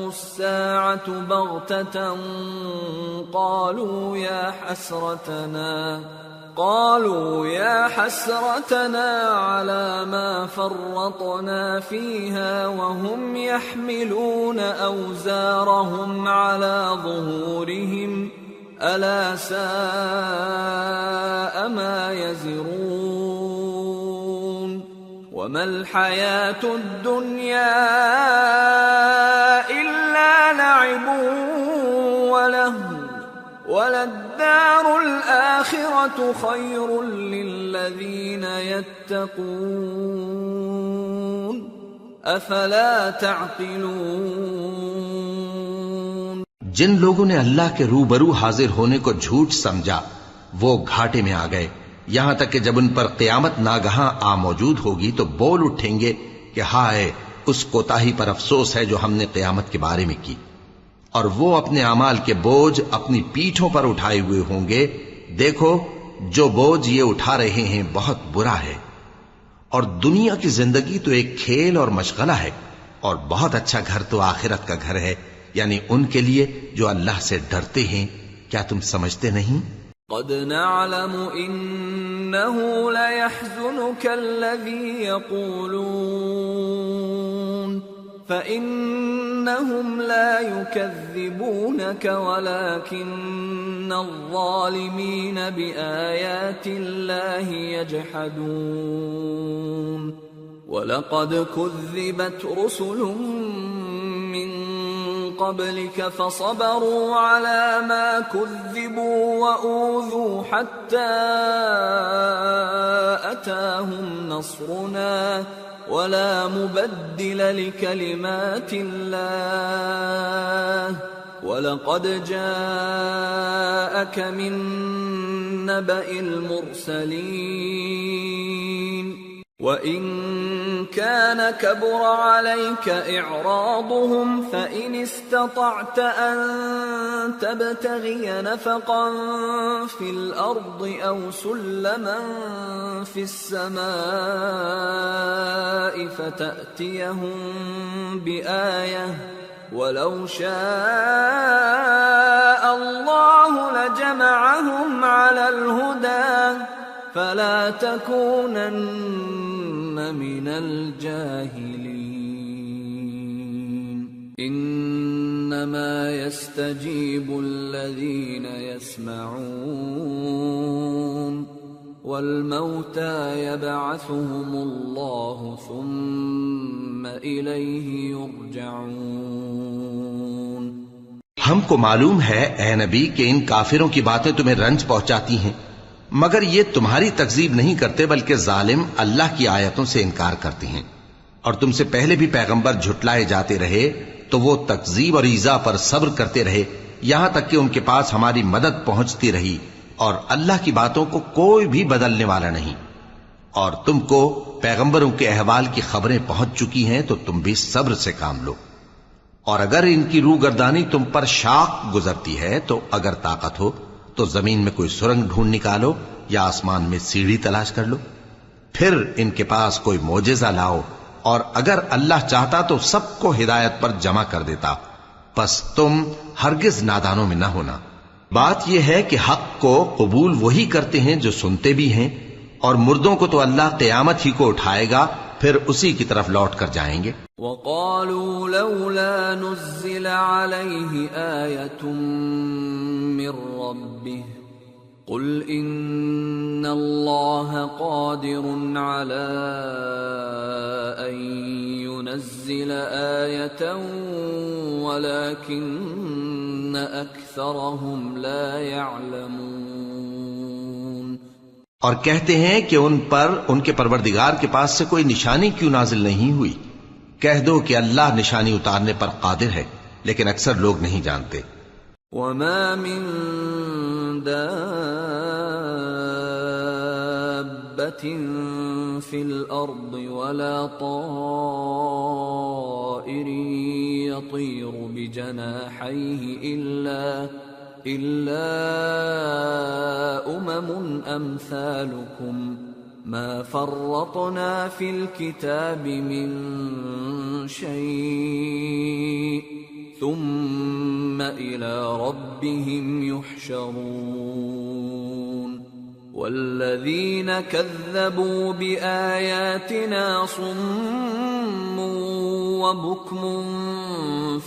الساعة بغتة قالوا يا حسرتنا على ما فرطنا فيها وهم يحملون أوزارهم على ظهورهم ألا ساء ما يزرون. وما الحياة الدنيا إلا لعب ولهو وللدار الآخرة خير للذين يتقون أفلا تعقلون. جن لوگوں نے اللہ کے روبرو حاضر ہونے کو جھوٹ سمجھا وہ گھاٹے میں آ گئے، یہاں تک کہ جب ان پر قیامت ناگہاں آ موجود ہوگی تو بول اٹھیں گے کہ ہائے اس کوتاہی پر افسوس ہے جو ہم نے قیامت کے بارے میں کی. اور وہ اپنے اعمال کے بوجھ اپنی پیٹھوں پر اٹھائے ہوئے ہوں گے. دیکھو جو بوجھ یہ اٹھا رہے ہیں بہت برا ہے. اور دنیا کی زندگی تو ایک کھیل اور مشغلہ ہے، اور بہت اچھا گھر تو آخرت کا گھر ہے، یعنی ان کے لیے جو اللہ سے ڈرتے ہیں. کیا تم سمجھتے نہیں؟ قد نعلم إنه ليحزنك الذي يقولون فإنهم لا يكذبونك ولكن الظالمين بآيات الله يجحدون. وَلَقَدْ كُذِّبَتْ رُسُلٌ مِّن قَبْلِكَ فَصَبَرُوا عَلَى مَا كُذِّبُوا وَأُوذُوا حَتَّى أَتَاهُمْ نَصْرُنَا وَلَا مُبَدِّلَ لِكَلِمَاتِ اللَّهِ وَلَقَدْ جَاءَكَ مِن نَّبَإِ الْمُرْسَلِينَ وَإِن كَانَ كَبُرَ عَلَيْكَ إِعْرَاضُهُمْ فَإِنِ اسْتَطَعْتَ أَن تَبْتَغِيَ نَفَقًا فِي الْأَرْضِ أَوْ سُلَّمًا فِي السَّمَاءِ فَتَأْتِيَهُم بِآيَةٍ وَلَوْ شَاءَ اللَّهُ لَجَمَعَهُمْ عَلَى الْهُدَى فَلَا تَكُونَنَّ مِنَ الْجَاهِلِينَ إِنَّمَا يَسْتَجِيبُ الَّذِينَ يَسْمَعُونَ وَالْمَوْتَى يَبْعَثُهُمُ اللَّهُ ثُمَّ إِلَيْهِ يُرْجَعُونَ. ہم کو معلوم ہے اے نبی کہ ان کافروں کی باتیں تمہیں رنج پہنچاتی ہیں، مگر یہ تمہاری تکذیب نہیں کرتے بلکہ ظالم اللہ کی آیتوں سے انکار کرتے ہیں. اور تم سے پہلے بھی پیغمبر جھٹلائے جاتے رہے تو وہ تکذیب اور ایذا پر صبر کرتے رہے یہاں تک کہ ان کے پاس ہماری مدد پہنچتی رہی، اور اللہ کی باتوں کو کوئی بھی بدلنے والا نہیں. اور تم کو پیغمبروں کے احوال کی خبریں پہنچ چکی ہیں تو تم بھی صبر سے کام لو. اور اگر ان کی روگردانی تم پر شاق گزرتی ہے تو اگر طاقت ہو تو زمین میں کوئی سرنگ ڈھونڈ نکالو یا آسمان میں سیڑھی تلاش کر لو، پھر ان کے پاس کوئی معجزہ لاؤ، اور اگر اللہ چاہتا تو سب کو ہدایت پر جمع کر دیتا، پس تم ہرگز نادانوں میں نہ ہونا. بات یہ ہے کہ حق کو قبول وہی کرتے ہیں جو سنتے بھی ہیں، اور مردوں کو تو اللہ قیامت ہی کو اٹھائے گا، پھر اسی کی طرف لوٹ کر جائیں گے۔ وقالوا لولا نزل عليه آية من ربه قل إن الله قادر على أن ينزل آية ولكن أكثرهم لا يعلمون۔ اور کہتے ہیں کہ ان پر ان کے پروردگار کے پاس سے کوئی نشانی کیوں نازل نہیں ہوئی؟ کہہ دو کہ اللہ نشانی اتارنے پر قادر ہے، لیکن اکثر لوگ نہیں جانتے۔ وما من دابة في الأرض ولا طائر يطير بجناحيه إلا أمثالكم ما فرطنا في الكتاب من شيء ثم إلى ربهم يحشرون والذين كذبوا بآياتنا صم وبكم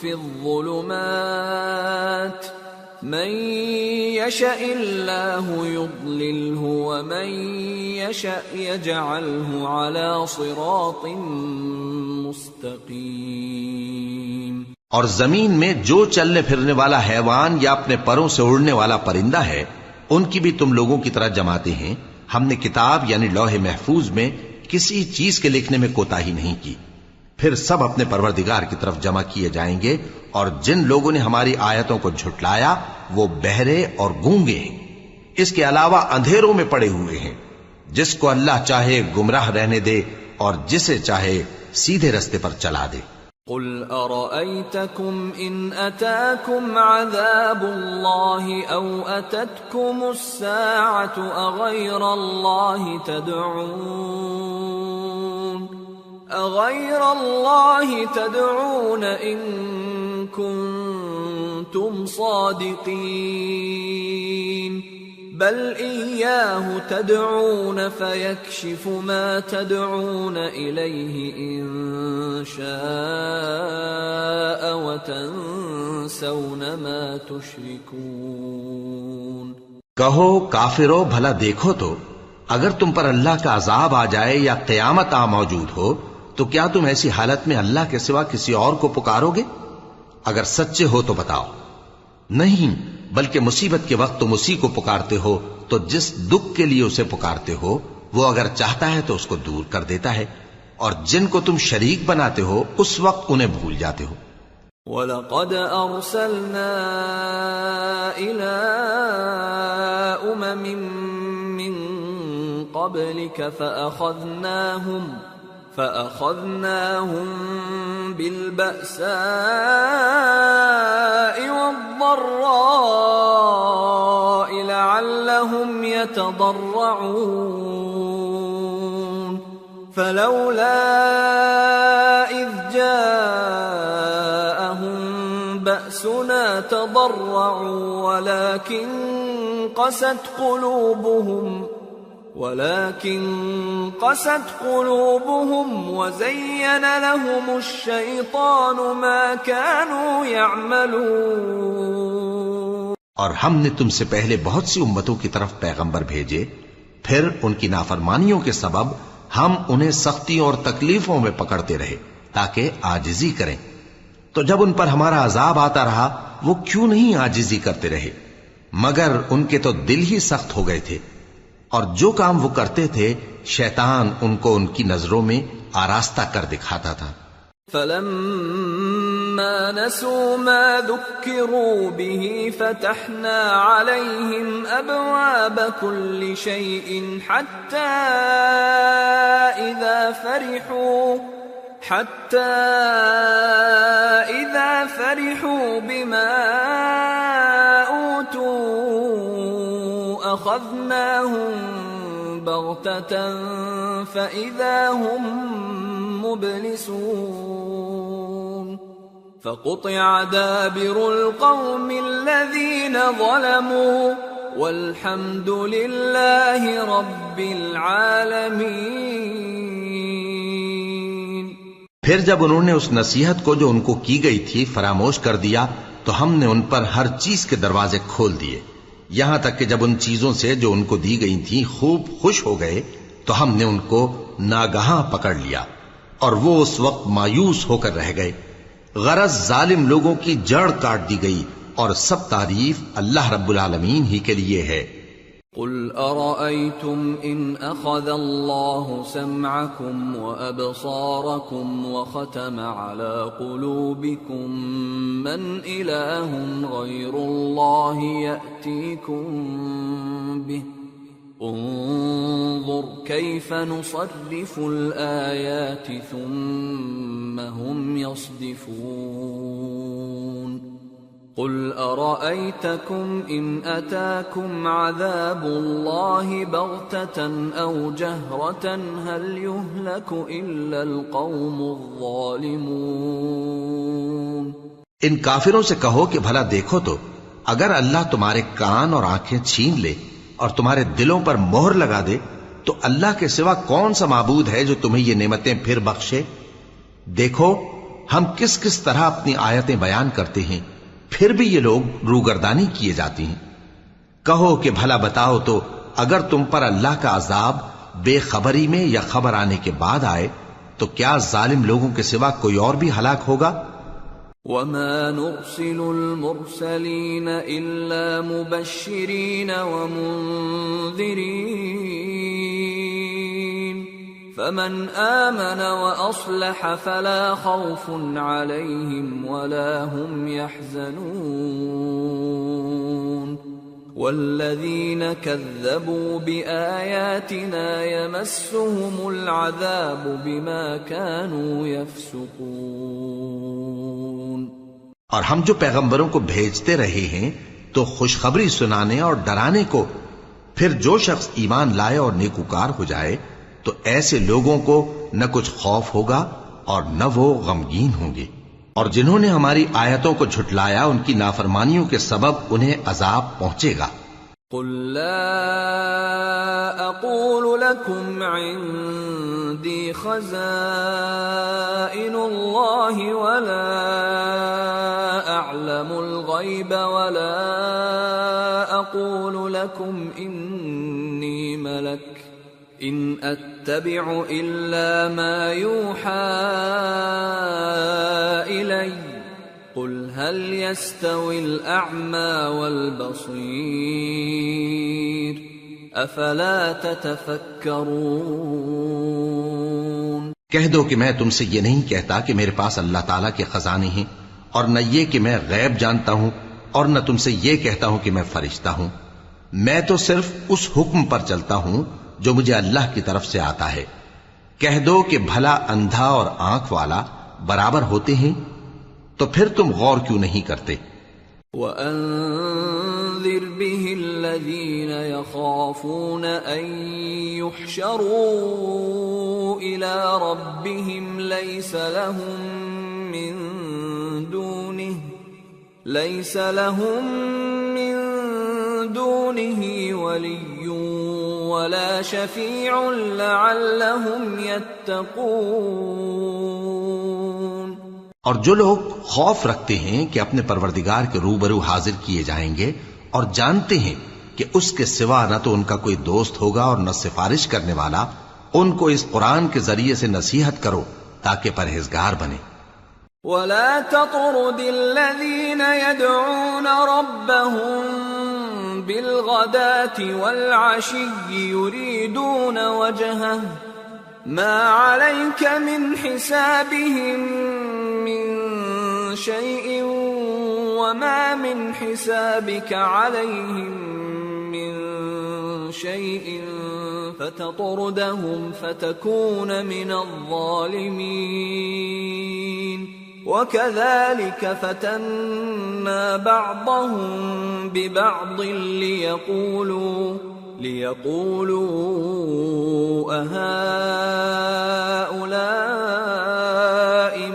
في الظلمات من يشاء الله يضلله ومن يشاء يجعله على صراط مستقيم۔ اور زمین میں جو چلنے پھرنے والا حیوان یا اپنے پروں سے اڑنے والا پرندہ ہے ان کی بھی تم لوگوں کی طرح جماتے ہیں۔ ہم نے کتاب یعنی لوح محفوظ میں کسی چیز کے لکھنے میں کوتاہی نہیں کی۔ پھر سب اپنے پروردگار کی طرف جمع کیے جائیں گے، اور جن لوگوں نے ہماری آیتوں کو جھٹلایا وہ بہرے اور گونگے ہیں، اس کے علاوہ اندھیروں میں پڑے ہوئے ہیں۔ جس کو اللہ چاہے گمراہ رہنے دے اور جسے چاہے سیدھے رستے پر چلا دے۔ قل أرأيتكم إن أتاكم عذاب الله أو أتتكم الساعة أغير الله تدعون إن كنتم صادقين بل إياه تدعون فيكشف ما تدعون إليه إن شاء وتنسون ما تشركون۔ کہو کافرو بھلا دیکھو تو اگر تم پر اللہ کا عذاب آ جائے یا قیامت آ موجود ہو تو کیا تم ایسی حالت میں اللہ کے سوا کسی اور کو پکارو گے؟ اگر سچے ہو تو بتاؤ۔ نہیں، بلکہ مصیبت کے وقت تم اسی کو پکارتے ہو تو جس دکھ کے لیے اسے پکارتے ہو وہ اگر چاہتا ہے تو اس کو دور کر دیتا ہے، اور جن کو تم شریک بناتے ہو اس وقت انہیں بھول جاتے ہو۔ وَلَقَدْ أَرْسَلْنَا إِلَىٰ أُمَمٍ مِّن قَبْلِكَ فَأَخَذْنَاهُمْ بِالْبَأْسَاءِ وَالضَّرَّاءِ لَعَلَّهُمْ يَتَضَرَّعُونَ فَلَوْلَا إِذْ جَاءَهُمْ بَأْسُنَا تَضَرَّعُوا وَلَكِنْ قست قلوبهم وزين لهم الشيطان ما كانوا يعملون۔ اور ہم نے تم سے پہلے بہت سی امتوں کی طرف پیغمبر بھیجے، پھر ان کی نافرمانیوں کے سبب ہم انہیں سختیوں اور تکلیفوں میں پکڑتے رہے تاکہ عاجزی کریں۔ تو جب ان پر ہمارا عذاب آتا رہا وہ کیوں نہیں عاجزی کرتے رہے، مگر ان کے تو دل ہی سخت ہو گئے تھے، اور جو کام وہ کرتے تھے شیطان ان کو ان کی نظروں میں آراستہ کر دکھاتا تھا۔ فَلَمَّا نَسُوا مَا ذُكِّرُوا بِهِ فَتَحْنَا عَلَيْهِمْ أَبْوَابَ كُلِّ شَيْءٍ حَتَّى إِذَا فَرِحُوا بِمَا أُوتُوا أَخَذْنَاهُمْ بَغْتَةً فَإِذَا هُمْ مُبْلِسُونَ فَقُطِعَ دَابِرُ الْقَوْمِ الَّذِينَ ظَلَمُوا وَالْحَمْدُ لِلَّهِ رَبِّ الْعَالَمِينَ۔ پھر جب انہوں نے اس نصیحت کو جو ان کو کی گئی تھی فراموش کر دیا تو ہم نے ان پر ہر چیز کے دروازے کھول دیے، یہاں تک کہ جب ان چیزوں سے جو ان کو دی گئی تھیں خوب خوش ہو گئے تو ہم نے ان کو ناگہاں پکڑ لیا اور وہ اس وقت مایوس ہو کر رہ گئے۔ غرض ظالم لوگوں کی جڑ کاٹ دی گئی، اور سب تعریف اللہ رب العالمین ہی کے لیے ہے۔ قل أرأيتم إن أخذ الله سمعكم وأبصاركم وختم على قلوبكم من إله غير الله يأتيكم به انظر كيف نصرف الآيات ثم هم يصدفون قل أرأيتكم إن أتاكم عذاب الله بغتة أو جهرة هل يهلك إلا القوم الظالمون۔ ان کافروں سے کہو کہ بھلا دیکھو تو اگر اللہ تمہارے کان اور آنکھیں چھین لے اور تمہارے دلوں پر مہر لگا دے تو اللہ کے سوا کون سا معبود ہے جو تمہیں یہ نعمتیں پھر بخشے؟ دیکھو ہم کس کس طرح اپنی آیتیں بیان کرتے ہیں، پھر بھی یہ لوگ روگردانی کیے جاتی ہیں۔ کہو کہ بھلا بتاؤ تو اگر تم پر اللہ کا عذاب بے خبری میں یا خبر آنے کے بعد آئے تو کیا ظالم لوگوں کے سوا کوئی اور بھی ہلاک ہوگا؟ وَمَا نُرْسِلُ الْمُرْسَلِينَ إِلَّا مُبَشِّرِينَ وَمُنذِرِينَ فَمَنْ آمَنَ وَأَصْلَحَ فَلَا خَوْفٌ عَلَيْهِمْ وَلَا هُمْ يَحْزَنُونَ وَالَّذِينَ كَذَّبُوا بِآيَاتِنَا يَمَسُّهُمُ الْعَذَابُ بِمَا كَانُوا يَفْسُقُونَ۔ اور ہم جو پیغمبروں کو بھیجتے رہے ہیں تو خوشخبری سنانے اور ڈرانے کو، پھر جو شخص ایمان لائے اور نیکوکار ہو جائے تو ایسے لوگوں کو نہ کچھ خوف ہوگا اور نہ وہ غمگین ہوں گے، اور جنہوں نے ہماری آیتوں کو جھٹلایا ان کی نافرمانیوں کے سبب انہیں عذاب پہنچے گا۔ قل لا اقول لكم عندي خزائن الله ولا اعلم الغيب ولا اقول لكم اني ملك ان اتبع الا ما يوحى الي قل هل يستوي الأعمى والبصير أفلا تتفكرون۔ کہہ دو کہ میں تم سے یہ نہیں کہتا کہ میرے پاس اللہ تعالیٰ کے خزانے ہیں، اور نہ یہ کہ میں غیب جانتا ہوں، اور نہ تم سے یہ کہتا ہوں کہ میں فرشتہ ہوں۔ میں تو صرف اس حکم پر چلتا ہوں جو مجھے اللہ کی طرف سے آتا ہے۔ کہہ دو کہ بھلا اندھا اور آنکھ والا برابر ہوتے ہیں؟ تو پھر تم غور کیوں نہیں کرتے؟ وَأَنذِرْ بِهِ الَّذِينَ يَخَافُونَ أَن يُحْشَرُوا إِلَى رَبِّهِمْ لَيْسَ لَهُم مِّن دُونِهِ وَلِيٌّ وَلَا شَفِيعٌ لَعَلَّهُمْ يَتَّقُونَ۔ اور جو لوگ خوف رکھتے ہیں کہ اپنے پروردگار کے روبرو حاضر کیے جائیں گے اور جانتے ہیں کہ اس کے سوا نہ تو ان کا کوئی دوست ہوگا اور نہ سفارش کرنے والا، ان کو اس قرآن کے ذریعے سے نصیحت کرو تاکہ پرہیزگار بنے۔ وَلَا تَطْرُدِ الَّذِينَ يَدْعُونَ رَبَّهُم بِالْغَدَاةِ وَالْعَشِيِّ يُرِيدُونَ وَجْهَهُ مَا عَلَيْكَ مِنْ حِسَابِهِمْ مِنْ شَيْءٍ وَمَا مِنْ حِسَابِكَ عَلَيْهِمْ مِنْ شَيْءٍ فَتَطْرُدَهُمْ فَتَكُونَ مِنَ الظَّالِمِينَ وَكَذَلِكَ فَتَنَّا بَعْضَهُمْ بِبَعْضٍ لِيَقُولُوا أَهَؤُلَاءِ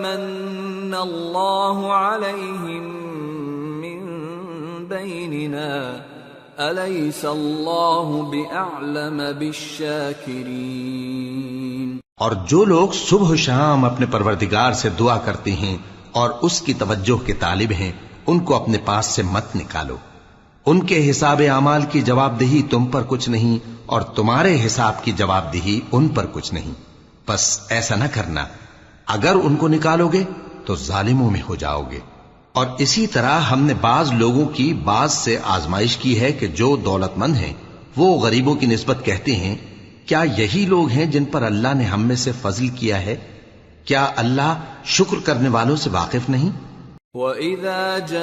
مَنَّ اللَّهُ عَلَيْهِمْ مِنْ بَيْنِنَا أَلَيْسَ اللَّهُ بِأَعْلَمَ بِالشَّاكِرِينَ۔ اور جو لوگ صبح و شام اپنے پروردگار سے دعا کرتے ہیں اور اس کی توجہ کے طالب ہیں، ان کو اپنے پاس سے مت نکالو۔ ان کے حساب اعمال کی جواب دہی تم پر کچھ نہیں، اور تمہارے حساب کی جواب دہی ان پر کچھ نہیں۔ بس ایسا نہ کرنا، اگر ان کو نکالو گے تو ظالموں میں ہو جاؤ گے۔ اور اسی طرح ہم نے بعض لوگوں کی بعض سے آزمائش کی ہے کہ جو دولت مند ہیں وہ غریبوں کی نسبت کہتے ہیں کیا یہی لوگ ہیں جن پر اللہ نے ہم میں سے فضل کیا ہے؟ کیا اللہ شکر کرنے والوں سے واقف نہیں؟ وَإِذَا جَاءَكَ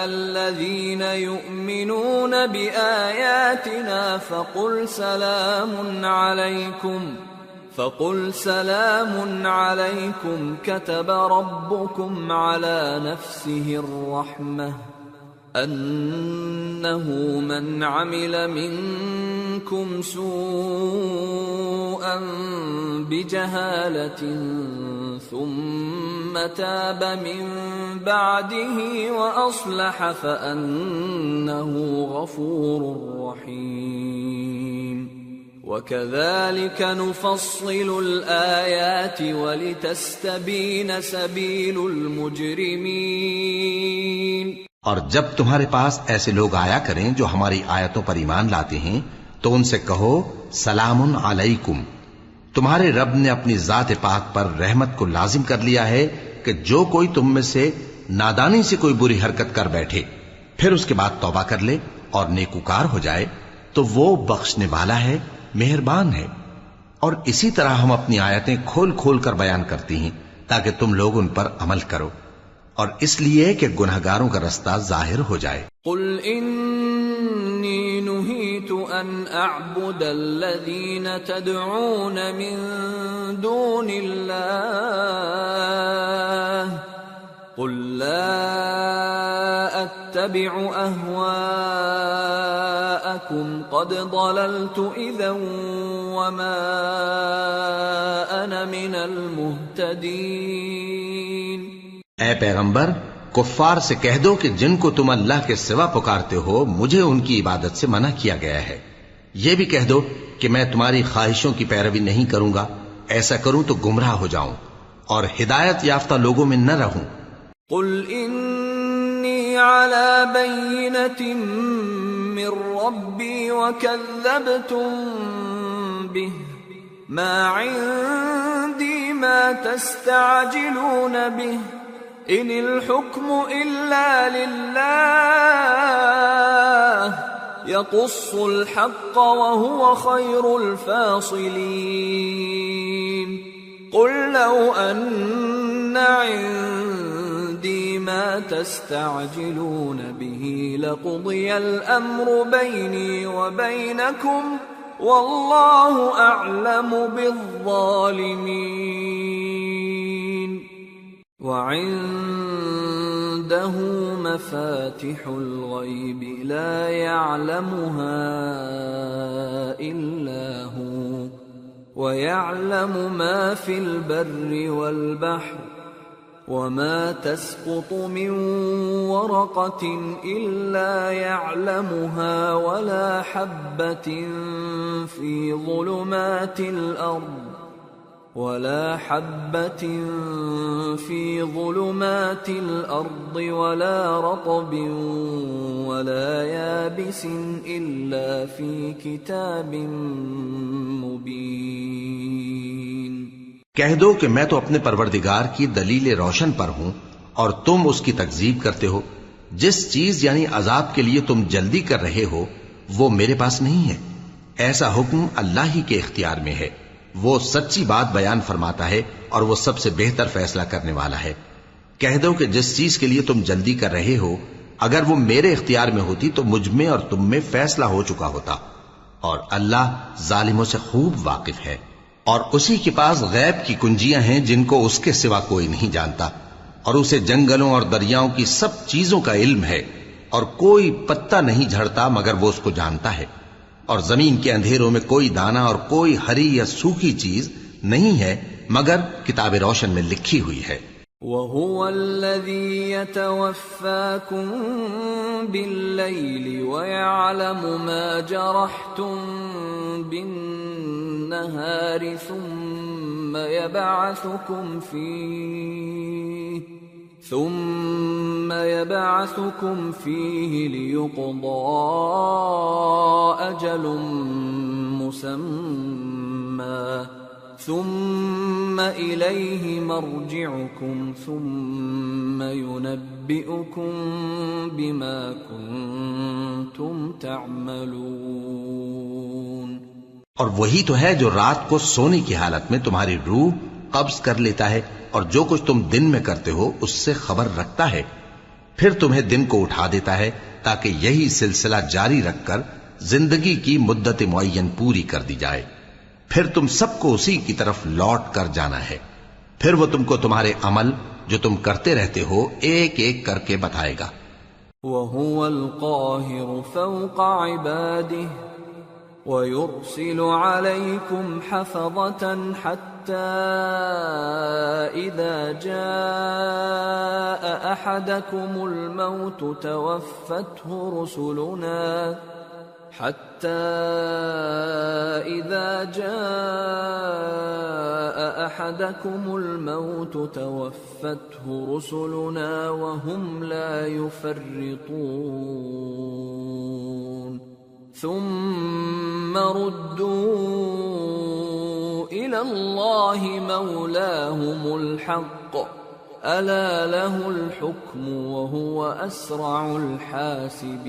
الَّذِينَ يُؤْمِنُونَ بِآيَاتِنَا فَقُلْ سَلَامٌ عَلَيْكُمْ كَتَبَ رَبُّكُمْ عَلَى نَفْسِهِ الرَّحْمَةَ أَنَّهُ مَنْ عَمِلَ مِنْكُمْ سُوءًا بِجَهَالَةٍ ثُمَّ تَابَ مِنْ بَعْدِهِ وَأَصْلَحَ فَأَنَّهُ غَفُورٌ رَحِيمٌ وَكَذَلِكَ نُفَصِّلُ الْآيَاتِ وَلِتَسْتَبِينَ سَبِيلُ الْمُجْرِمِينَ۔ اور جب تمہارے پاس ایسے لوگ آیا کریں جو ہماری آیتوں پر ایمان لاتے ہیں تو ان سے کہو سلام علیکم، تمہارے رب نے اپنی ذات پاک پر رحمت کو لازم کر لیا ہے کہ جو کوئی تم میں سے نادانی سے کوئی بری حرکت کر بیٹھے پھر اس کے بعد توبہ کر لے اور نیکوکار ہو جائے تو وہ بخشنے والا ہے، مہربان ہے۔ اور اسی طرح ہم اپنی آیتیں کھول کھول کر بیان کرتی ہیں تاکہ تم لوگ ان پر عمل کرو، اور اس لیے کہ گنہگاروں کا رستہ ظاہر ہو جائے۔ قل انی نہیت ان اعبد الذین تدعون من دون اللہ قل لا اتبع اہواءکم قد ضللت اذا وما انا من المہتدین۔ اے پیغمبر، کفار سے کہہ دو کہ جن کو تم اللہ کے سوا پکارتے ہو مجھے ان کی عبادت سے منع کیا گیا ہے۔ یہ بھی کہہ دو کہ میں تمہاری خواہشوں کی پیروی نہیں کروں گا، ایسا کروں تو گمراہ ہو جاؤں اور ہدایت یافتہ لوگوں میں نہ رہوں۔ قل انی علی بینۃ من ربی وکذبتم بہ ما عندی ما تستعجلون بہ ان الحکم الا للہ یقص الحق وهو خیر الفاصلین۔ قل لو ان عندی ما تستعجلون به لقضی الامر بینی وبینکم واللہ اعلم بالظالمین۔ وعنده مفاتح الغیب لا يعلمها الا هو ويعلم ما في البر والبحر وما تسقط من ورقة إلا يعلمها ولا حبة في ظلمات الأرض ولا رطب ولا يابس إلا في كتاب مبين۔ کہہ دو کہ میں تو اپنے پروردگار کی دلیل روشن پر ہوں اور تم اس کی تکذیب کرتے ہو۔ جس چیز یعنی عذاب کے لیے تم جلدی کر رہے ہو وہ میرے پاس نہیں ہے، ایسا حکم اللہ ہی کے اختیار میں ہے۔ وہ سچی بات بیان فرماتا ہے اور وہ سب سے بہتر فیصلہ کرنے والا ہے۔ کہہ دو کہ جس چیز کے لیے تم جلدی کر رہے ہو اگر وہ میرے اختیار میں ہوتی تو مجھ میں اور تم میں فیصلہ ہو چکا ہوتا، اور اللہ ظالموں سے خوب واقف ہے۔ اور اسی کے پاس غیب کی کنجیاں ہیں جن کو اس کے سوا کوئی نہیں جانتا، اور اسے جنگلوں اور دریاؤں کی سب چیزوں کا علم ہے، اور کوئی پتا نہیں جھڑتا مگر وہ اس کو جانتا ہے، اور زمین کے اندھیروں میں کوئی دانہ اور کوئی ہری یا سوکھی چیز نہیں ہے مگر کتاب روشن میں لکھی ہوئی ہے۔ وَهُوَ الَّذِي يَتَوَفَّاكُم بِاللَّيْلِ وَيَعْلَمُ مَا جَرَحْتُم بِالنَّهَارِ ثُمَّ يَبْعَثُكُمْ فِيهِ لِيُقْضَىٰ أَجَلٌ مُّسَمًّى ثم إليه مرجعكم ثم ينبئكم بما كنتم تعملون. اور وہی تو ہے جو رات کو سونے کی حالت میں تمہاری روح قبض کر لیتا ہے اور جو کچھ تم دن میں کرتے ہو اس سے خبر رکھتا ہے، پھر تمہیں دن کو اٹھا دیتا ہے تاکہ یہی سلسلہ جاری رکھ کر زندگی کی مدت معین پوری کر دی جائے. پھر تم سب کو اسی کی طرف لوٹ کر جانا ہے، پھر وہ تم کو تمہارے عمل جو تم کرتے رہتے ہو ایک ایک کر کے بتائے گا. وَهُوَ الْقَاهِرُ فَوْقَ عِبَادِهِ وَيُرْسِلُ عَلَيْكُمْ حَفَظَةً حَتَّى إِذَا جَاءَ أَحَدَكُمُ الْمَوْتُ تَوَفَّتْهُ رُسُلُنَا وَهُمْ لَا يُفَرِّطُونَ ثُمَّ رُدُّوا إِلَى اللَّهِ مَوْلَاهُمُ الْحَقِّ أَلَا لَهُ الْحُكْمُ وَهُوَ أَسْرَعُ الْحَاسِبِينَ.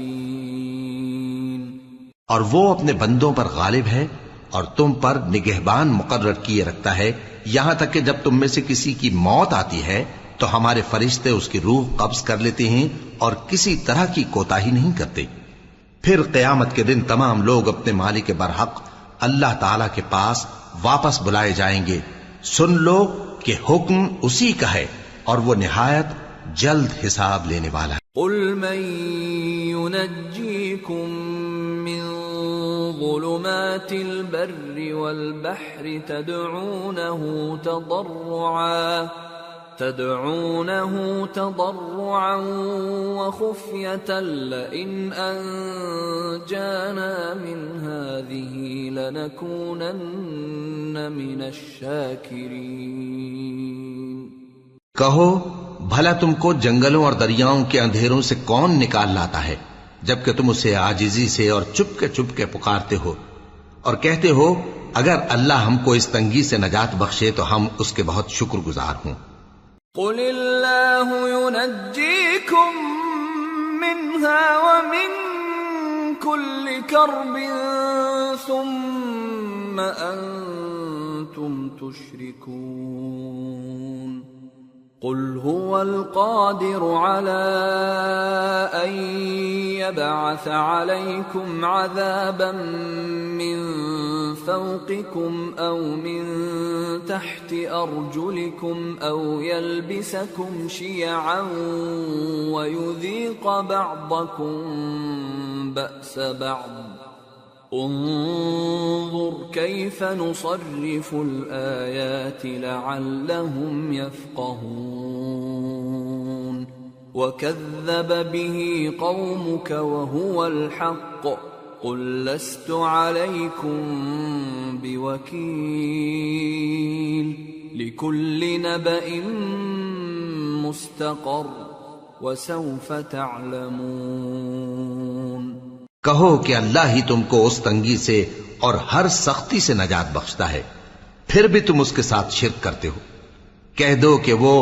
اور وہ اپنے بندوں پر غالب ہے اور تم پر نگہبان مقرر کیے رکھتا ہے یہاں تک کہ جب تم میں سے کسی کی موت آتی ہے تو ہمارے فرشتے اس کی روح قبض کر لیتے ہیں اور کسی طرح کی کوتاہی نہیں کرتے. پھر قیامت کے دن تمام لوگ اپنے مالک برحق اللہ تعالی کے پاس واپس بلائے جائیں گے. سن لو کہ حکم اسی کا ہے اور وہ نہایت جلد حساب لینے والا ہے. قل من ينجيكم من ظلمات البر والبحر تدعونه تضرعا وخفية لئن أنجانا من هذه لنكونن من الشاكرين. کہو بھلا تم کو جنگلوں اور دریاؤں کے اندھیروں سے کون نکال لاتا ہے جبکہ تم اسے عاجزی سے اور چپ کے پکارتے ہو اور کہتے ہو اگر اللہ ہم کو اس تنگی سے نجات بخشے تو ہم اس کے بہت شکر گزار ہوں. قل اللہ ينجيكم منها ومن كل كرب ثم أنتم تشركون. قل هو القادر على أن يبعث عليكم عذابا من فوقكم أو من تحت أرجلكم أو يلبسكم شيعا ويذيق بعضكم بأس بعض. انظر كيف نصرف الآيات لعلهم يفقهون. وكذب به قومك وهو الحق قل لست عليكم بوكيل لكل نبأ مستقر وسوف تعلمون. کہو کہ اللہ ہی تم کو اس تنگی سے اور ہر سختی سے نجات بخشتا ہے پھر بھی تم اس کے ساتھ شرک کرتے ہو. کہہ دو کہ وہ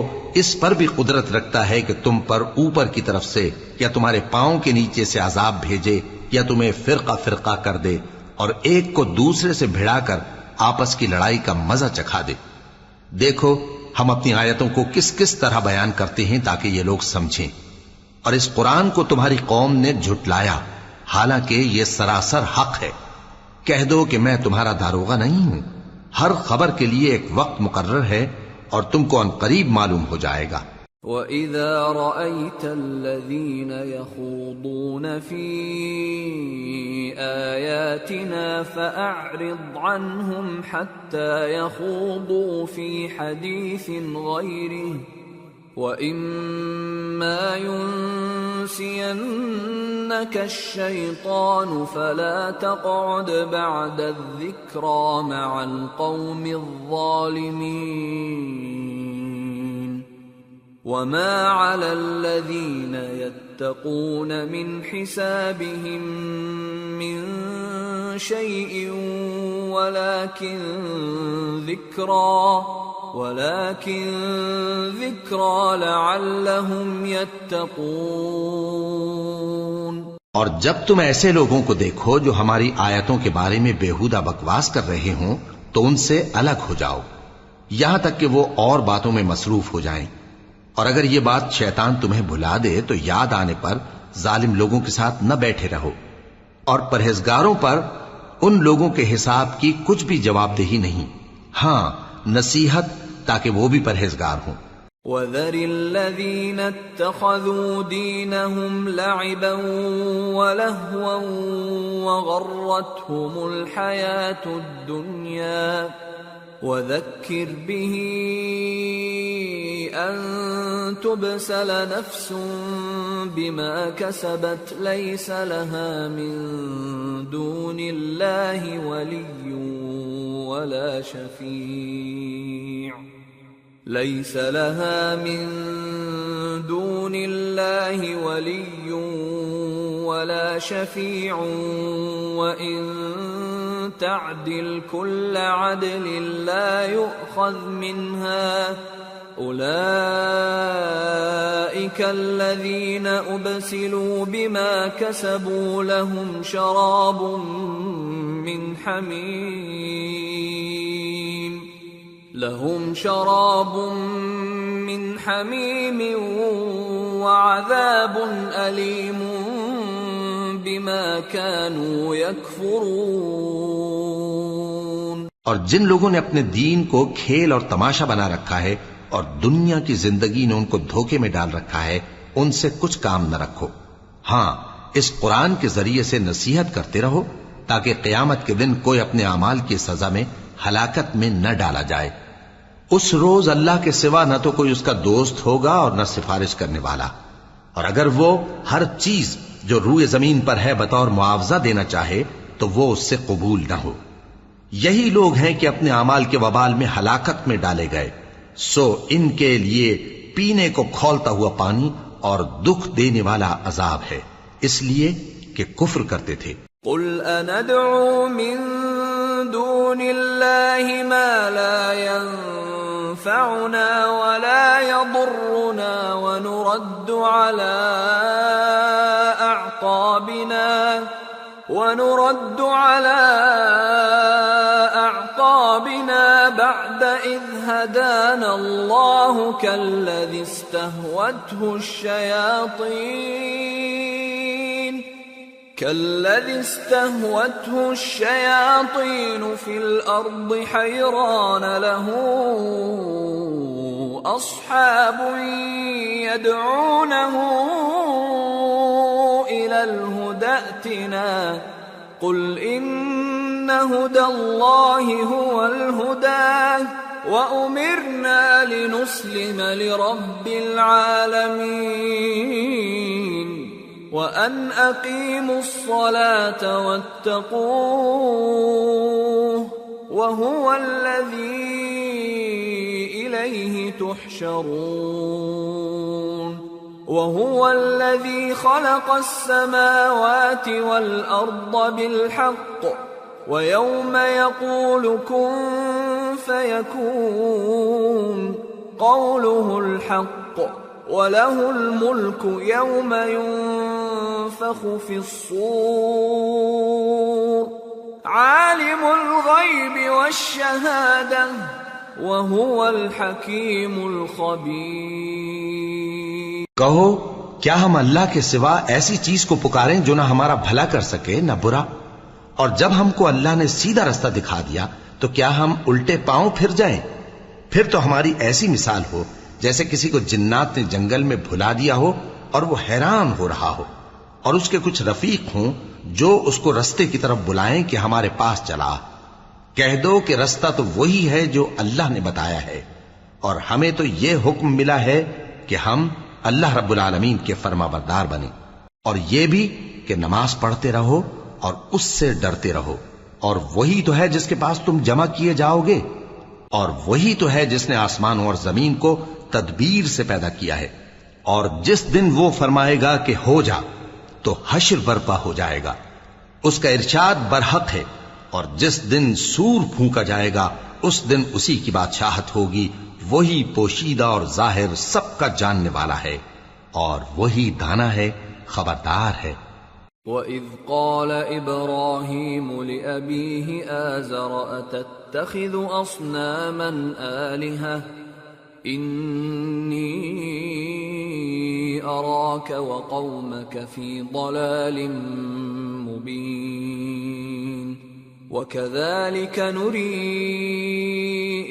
اس پر بھی قدرت رکھتا ہے کہ تم پر اوپر کی طرف سے یا تمہارے پاؤں کے نیچے سے عذاب بھیجے یا تمہیں فرقہ فرقہ کر دے اور ایک کو دوسرے سے بھڑا کر آپس کی لڑائی کا مزہ چکھا دے. دیکھو ہم اپنی آیتوں کو کس کس طرح بیان کرتے ہیں تاکہ یہ لوگ سمجھیں. اور اس قرآن کو تمہاری قوم نے جھٹلایا حالانکہ یہ سراسر حق ہے. کہہ دو کہ میں تمہارا داروغہ نہیں ہوں. ہر خبر کے لیے ایک وقت مقرر ہے اور تم کو ان قریب معلوم ہو جائے گا. وَإِذَا رَأَيْتَ الَّذِينَ يَخُوضُونَ فِي آيَاتِنَا فَأَعْرِضْ عَنْهُمْ حَتَّى يَخُوضُوا فِي حَدِيثٍ غَيْرِهِ وَإِمَّا يُنْسِيَنَّكَ الشَّيْطَانُ فَلَا تَقْعُدْ بَعْدَ الذِّكْرَى مَعَ الْقَوْمِ الظَّالِمِينَ وَمَا عَلَى الَّذِينَ يَتَّقُونَ مِنْ حِسَابِهِمْ مِنْ شَيْءٍ وَلَكِنْ ذِكْرَى لَعَلَّهُمْ يَتَّقُونَ۔ اور جب تم ایسے لوگوں کو دیکھو جو ہماری آیتوں کے بارے میں بےہودہ بکواس کر رہے ہوں تو ان سے الگ ہو جاؤ یہاں تک کہ وہ اور باتوں میں مصروف ہو جائیں، اور اگر یہ بات شیطان تمہیں بھلا دے تو یاد آنے پر ظالم لوگوں کے ساتھ نہ بیٹھے رہو، اور پرہیزگاروں پر ان لوگوں کے حساب کی کچھ بھی جواب دہی نہیں، ہاں نصیحت تاکہ وہ بھی پرہیزگار ہوں۔ وَذَرِ الَّذِينَ اتَّخَذُوا دِينَهُمْ لَعِبًا وَلَهْوًا وَغَرَّتْهُمُ الْحَيَاةُ الدُّنْيَا وَذَكِّرْ بِهِ أَن تُبْسَلَ نَفْسٌ بِمَا كَسَبَتْ لَيْسَ لَهَا مِن دُونِ اللَّهِ وَلِيٌّ وَلَا شَفِيعٌ لَيْسَ لَهَا مِن دُونِ اللَّهِ وَلِيٌّ وَلَا شَفِيعٌ وَإِن تَعْدِلْ كُلَّ عَدْلٍ لَّا يُؤْخَذْ مِنْهَا أُولَئِكَ الَّذِينَ أُبْسِلُوا بِمَا كَسَبُوا لَهُمْ شَرَابٌ من حميم وعذاب أليم بما كانوا يكفرون۔ اور جن لوگوں نے اپنے دین کو کھیل اور تماشا بنا رکھا ہے اور دنیا کی زندگی نے ان کو دھوکے میں ڈال رکھا ہے، ان سے کچھ کام نہ رکھو، ہاں اس قرآن کے ذریعے سے نصیحت کرتے رہو تاکہ قیامت کے دن کوئی اپنے اعمال کی سزا میں ہلاکت میں نہ ڈالا جائے۔ اس روز اللہ کے سوا نہ تو کوئی اس کا دوست ہوگا اور نہ سفارش کرنے والا، اور اگر وہ ہر چیز جو روئے زمین پر ہے بطور معاوضہ دینا چاہے تو وہ اس سے قبول نہ ہو۔ یہی لوگ ہیں کہ اپنے اعمال کے وبال میں ہلاکت میں ڈالے گئے، سو ان کے لیے پینے کو کھولتا ہوا پانی اور دکھ دینے والا عذاب ہے، اس لیے کہ کفر کرتے تھے۔ قل أندعو من دون الله ما لا ينفعنا ولا يضرنا ونرد على أعقابنا بعد إذ هدانا الله كالذي استهوته الشياطين في الأرض حيران له أصحاب يدعونه إلى الهدى ائتنا قل إن هدى الله هو الهدى وأمرنا لنسلم لرب العالمين وَأَنْ أَقِيمُوا الصَّلَاةَ وَاتَّقُوهُ وَهُوَ الَّذِي إِلَيْهِ تُحْشَرُونَ وَهُوَ الَّذِي خَلَقَ السَّمَاوَاتِ وَالْأَرْضَ بِالْحَقِّ وَيَوْمَ يَقُولُ كُن فَيَكُونُ قَوْلُهُ الْحَقُّ وَلَهُ الْمُلْكُ يَوْمَ يُنفَخُ فِي الصُّورِ عَالِمُ الْغَيْبِ وَالشَّهَادَةِ وَهُوَ الْحَكِيمُ الْخَبِيرُ۔ کہو کیا ہم اللہ کے سوا ایسی چیز کو پکاریں جو نہ ہمارا بھلا کر سکے نہ برا؟ اور جب ہم کو اللہ نے سیدھا رستہ دکھا دیا تو کیا ہم الٹے پاؤں پھر جائیں؟ پھر تو ہماری ایسی مثال ہو جیسے کسی کو جنات نے جنگل میں بھلا دیا ہو اور وہ حیران ہو رہا ہو، اور اس کے کچھ رفیق ہوں جو اس کو رستے کی طرف بلائیں کہ ہمارے پاس چلا۔ کہہ دو کہ رستہ تو وہی ہے جو اللہ نے بتایا ہے، اور ہمیں تو یہ حکم ملا ہے کہ ہم اللہ رب العالمین کے فرما بردار بنیں، اور یہ بھی کہ نماز پڑھتے رہو اور اس سے ڈرتے رہو، اور وہی تو ہے جس کے پاس تم جمع کیے جاؤ گے، اور وہی تو ہے جس نے آسمانوں اور زمین کو تدبیر سے پیدا کیا ہے، اور جس دن وہ فرمائے گا کہ ہو جا تو حشر برپا ہو جائے گا، اس کا ارشاد برحق ہے، اور جس دن سور پھونکا جائے گا اس دن اسی کی بادشاہت ہوگی، وہی پوشیدہ اور ظاہر سب کا جاننے والا ہے، اور وہی دانا ہے، خبردار ہے۔ وَإِذْ قَالَ إِبْرَاهِيمُ لِأَبِيهِ آزَرَ أَتَتَّخِذُ أَصْنَامًا آلِهَةً إِنِّي أَرَاكَ وَقَوْمَكَ فِي ضَلَالٍ مُبِينٍ وَكَذَلِكَ نُرِي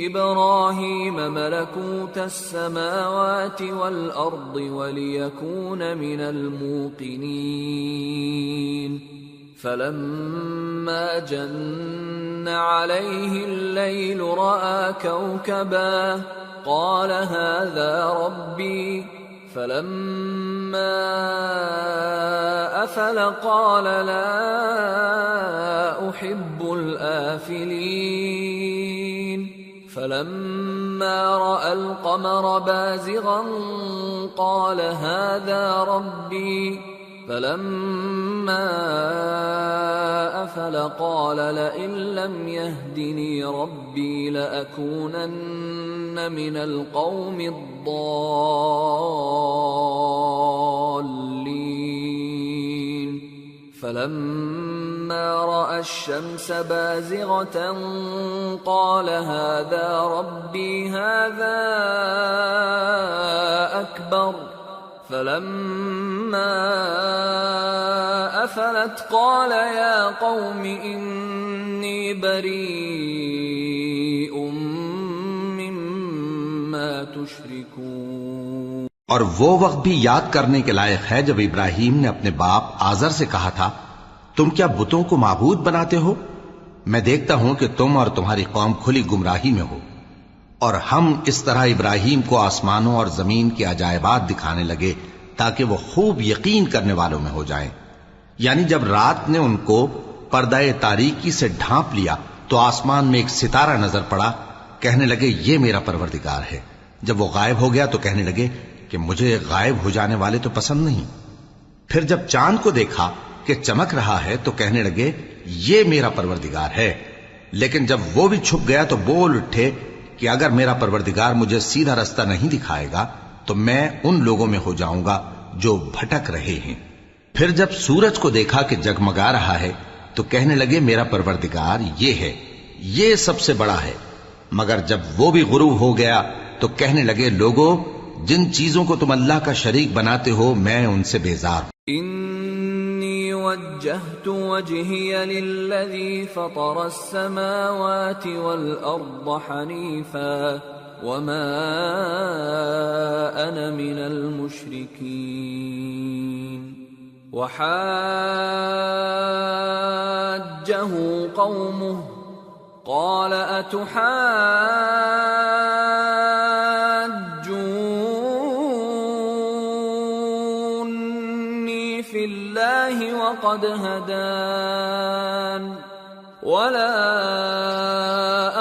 إِبْرَاهِيمَ مَلَكُوتَ السَّمَاوَاتِ وَالْأَرْضِ وَلِيَكُونَ مِنَ الْمُوقِنِينَ فَلَمَّا جَنَّ عَلَيْهِ اللَّيْلُ رَأَى كَوْكَبًا قَالَ هَذَا رَبِّي فَلَمَّا أَفَلَ قَالَ لَا أُحِبُّ الْآفِلِينَ فَلَمَّا رَأَى الْقَمَرَ بَازِغًا قَالَ هَذَا رَبِّي فَلَمَّا أَفَلَ قَالَ لَئِن لَّمْ يَهْدِنِي رَبِّي لَأَكُونَنَّ مِنَ الْقَوْمِ الضَّالِّينَ فَلَمَّا رَأَى الشَّمْسَ بَازِغَةً قَالَ هَذَا رَبِّي هَذَا أَكْبَرُ فَلَمَّا أَفَلَتْ قَالَ يَا قَوْمِ إِنِّي بَرِيءٌ مِّمَّا تُشْرِكُونَ۔ اور وہ وقت بھی یاد کرنے کے لائق ہے جب ابراہیم نے اپنے باپ آزر سے کہا تھا، تم کیا بتوں کو معبود بناتے ہو؟ میں دیکھتا ہوں کہ تم اور تمہاری قوم کھلی گمراہی میں ہو۔ اور ہم اس طرح ابراہیم کو آسمانوں اور زمین کے عجائبات دکھانے لگے تاکہ وہ خوب یقین کرنے والوں میں ہو جائیں۔ یعنی جب رات نے ان کو پردہ تاریکی سے ڈھانپ لیا تو آسمان میں ایک ستارہ نظر پڑا، کہنے لگے یہ میرا پروردگار ہے۔ جب وہ غائب ہو گیا تو کہنے لگے کہ مجھے غائب ہو جانے والے تو پسند نہیں۔ پھر جب چاند کو دیکھا کہ چمک رہا ہے تو کہنے لگے یہ میرا پروردگار ہے۔ لیکن جب وہ بھی چھپ گیا تو بول اٹھے کہ اگر میرا پروردگار مجھے سیدھا رستہ نہیں دکھائے گا تو میں ان لوگوں میں ہو جاؤں گا جو بھٹک رہے ہیں۔ پھر جب سورج کو دیکھا کہ جگمگا رہا ہے تو کہنے لگے میرا پروردگار یہ ہے، یہ سب سے بڑا ہے۔ مگر جب وہ بھی غروب ہو گیا تو کہنے لگے لوگو، جن چیزوں کو تم اللہ کا شریک بناتے ہو میں ان سے بیزار ہوں۔ انی وجہت وجہی للذی فطر السماوات والارض حنیفا وما انا من المشرکین وحاجہ قومه قال اتحاجونی فی اللہ وقد هدان ولا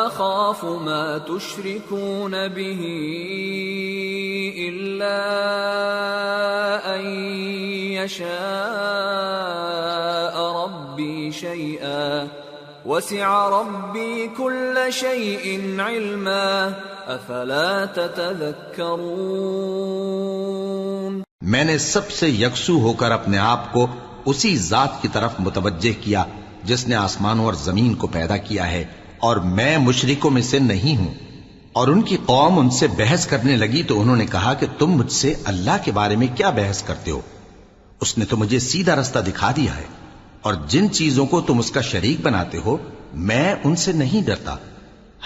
اخاف ما تشركون به الا ان يشاء ربي شيئا وسع ربي كل شيء علما افلا تتذكرون۔ میں نے سب سے یکسو ہو کر اپنے آپ کو اسی ذات کی طرف متوجہ کیا جس نے آسمانوں اور زمین کو پیدا کیا ہے، اور میں مشرکوں میں سے نہیں ہوں۔ اور ان کی قوم ان سے بحث کرنے لگی تو انہوں نے کہا کہ تم مجھ سے اللہ کے بارے میں کیا بحث کرتے ہو؟ اس نے تو مجھے سیدھا رستہ دکھا دیا ہے، اور جن چیزوں کو تم اس کا شریک بناتے ہو میں ان سے نہیں ڈرتا،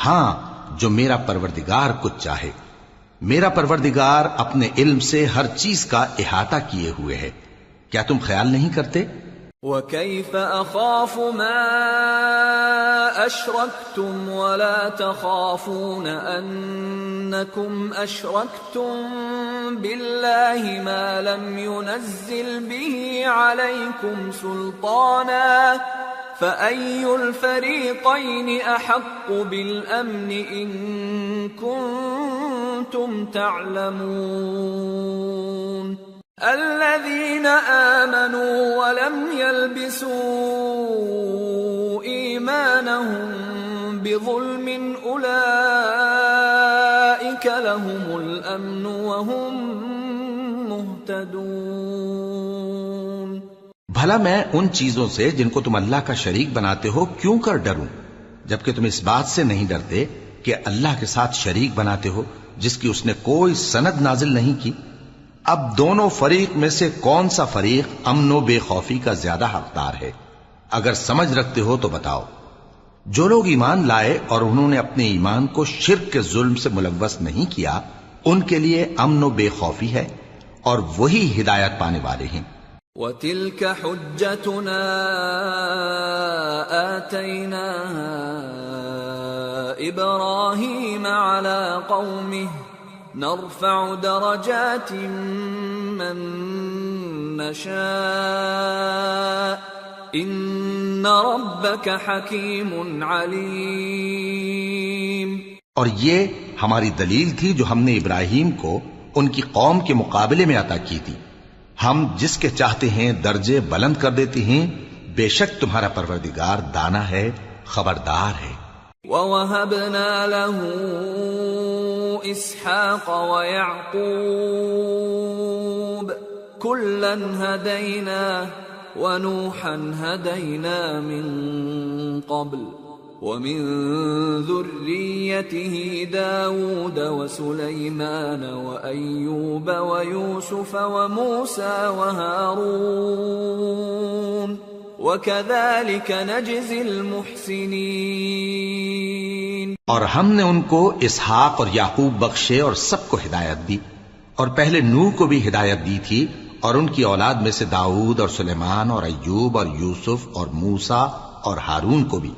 ہاں جو میرا پروردگار کچھ چاہے۔ میرا پروردگار اپنے علم سے ہر چیز کا احاطہ کیے ہوئے ہے۔ کیا تم خیال نہیں کرتے وَكَيْفَ أَخَافُ مَا أَشْرَكْتُمْ وَلَا تَخَافُونَ أَنَّكُمْ أَشْرَكْتُمْ بِاللَّهِ مَا لَمْ يُنَزِّلْ بِهِ عَلَيْكُمْ سُلْطَانًا فَأَيُّ الْفَرِيقَيْنِ أَحَقُّ بِالْأَمْنِ إِن كُنتُمْ تَعْلَمُونَ الَّذِينَ آمَنُوا وَلَمْ يَلْبِسُوا إِيمَانَهُم بِظُلْمٍ أُولَئِكَ لَهُمُ الْأَمْنُ وَهُمْ مُهْتَدُونَ بھلا میں ان چیزوں سے جن کو تم اللہ کا شریک بناتے ہو کیوں کر ڈروں، جبکہ تم اس بات سے نہیں ڈرتے کہ اللہ کے ساتھ شریک بناتے ہو جس کی اس نے کوئی سند نازل نہیں کی۔ اب دونوں فریق میں سے کون سا فریق امن و بے خوفی کا زیادہ حقدار ہے؟ اگر سمجھ رکھتے ہو تو بتاؤ۔ جو لوگ ایمان لائے اور انہوں نے اپنے ایمان کو شرک کے ظلم سے ملوث نہیں کیا، ان کے لیے امن و بے خوفی ہے اور وہی ہدایت پانے والے ہیں۔ وَتِلْكَ حُجَّتُنَا آتَيْنَاهَا إِبْرَاهِيمَ عَلَى قَوْمِهِ نَرْفَعُ دَرَجَاتٍ مَّن نَّشَاءُ إِنَّ رَبَّكَ حَكِيمٌ عَلِيمٌ۔ اور یہ ہماری دلیل تھی جو ہم نے ابراہیم کو ان کی قوم کے مقابلے میں عطا کی تھی، ہم جس کے چاہتے ہیں درجے بلند کر دیتے ہیں، بے شک تمہارا پروردگار دانا ہے، خبردار ہے۔ وَوَهَبْنَا لَهُ إِسْحَاقَ وَيَعْقُوبَ كُلًّا هَدَيْنَا وَنُوحًا هَدَيْنَا مِن قَبْلُ وَمِن ذُرِّيَّتِهِ دَاوُودَ وَسُلَيْمَانَ وَأَيُّوبَ وَيُوسُفَ وَمُوسَى وَهَارُونَ وَكَذَلِكَ نَجْزِي الْمُحْسِنِينَ۔ اور ہم نے ان کو اسحاق اور یعقوب بخشے اور سب کو ہدایت دی، اور پہلے نوح کو بھی ہدایت دی تھی، اور ان کی اولاد میں سے داؤد اور سلیمان اور ایوب اور یوسف اور موسیٰ اور ہارون کو بھی،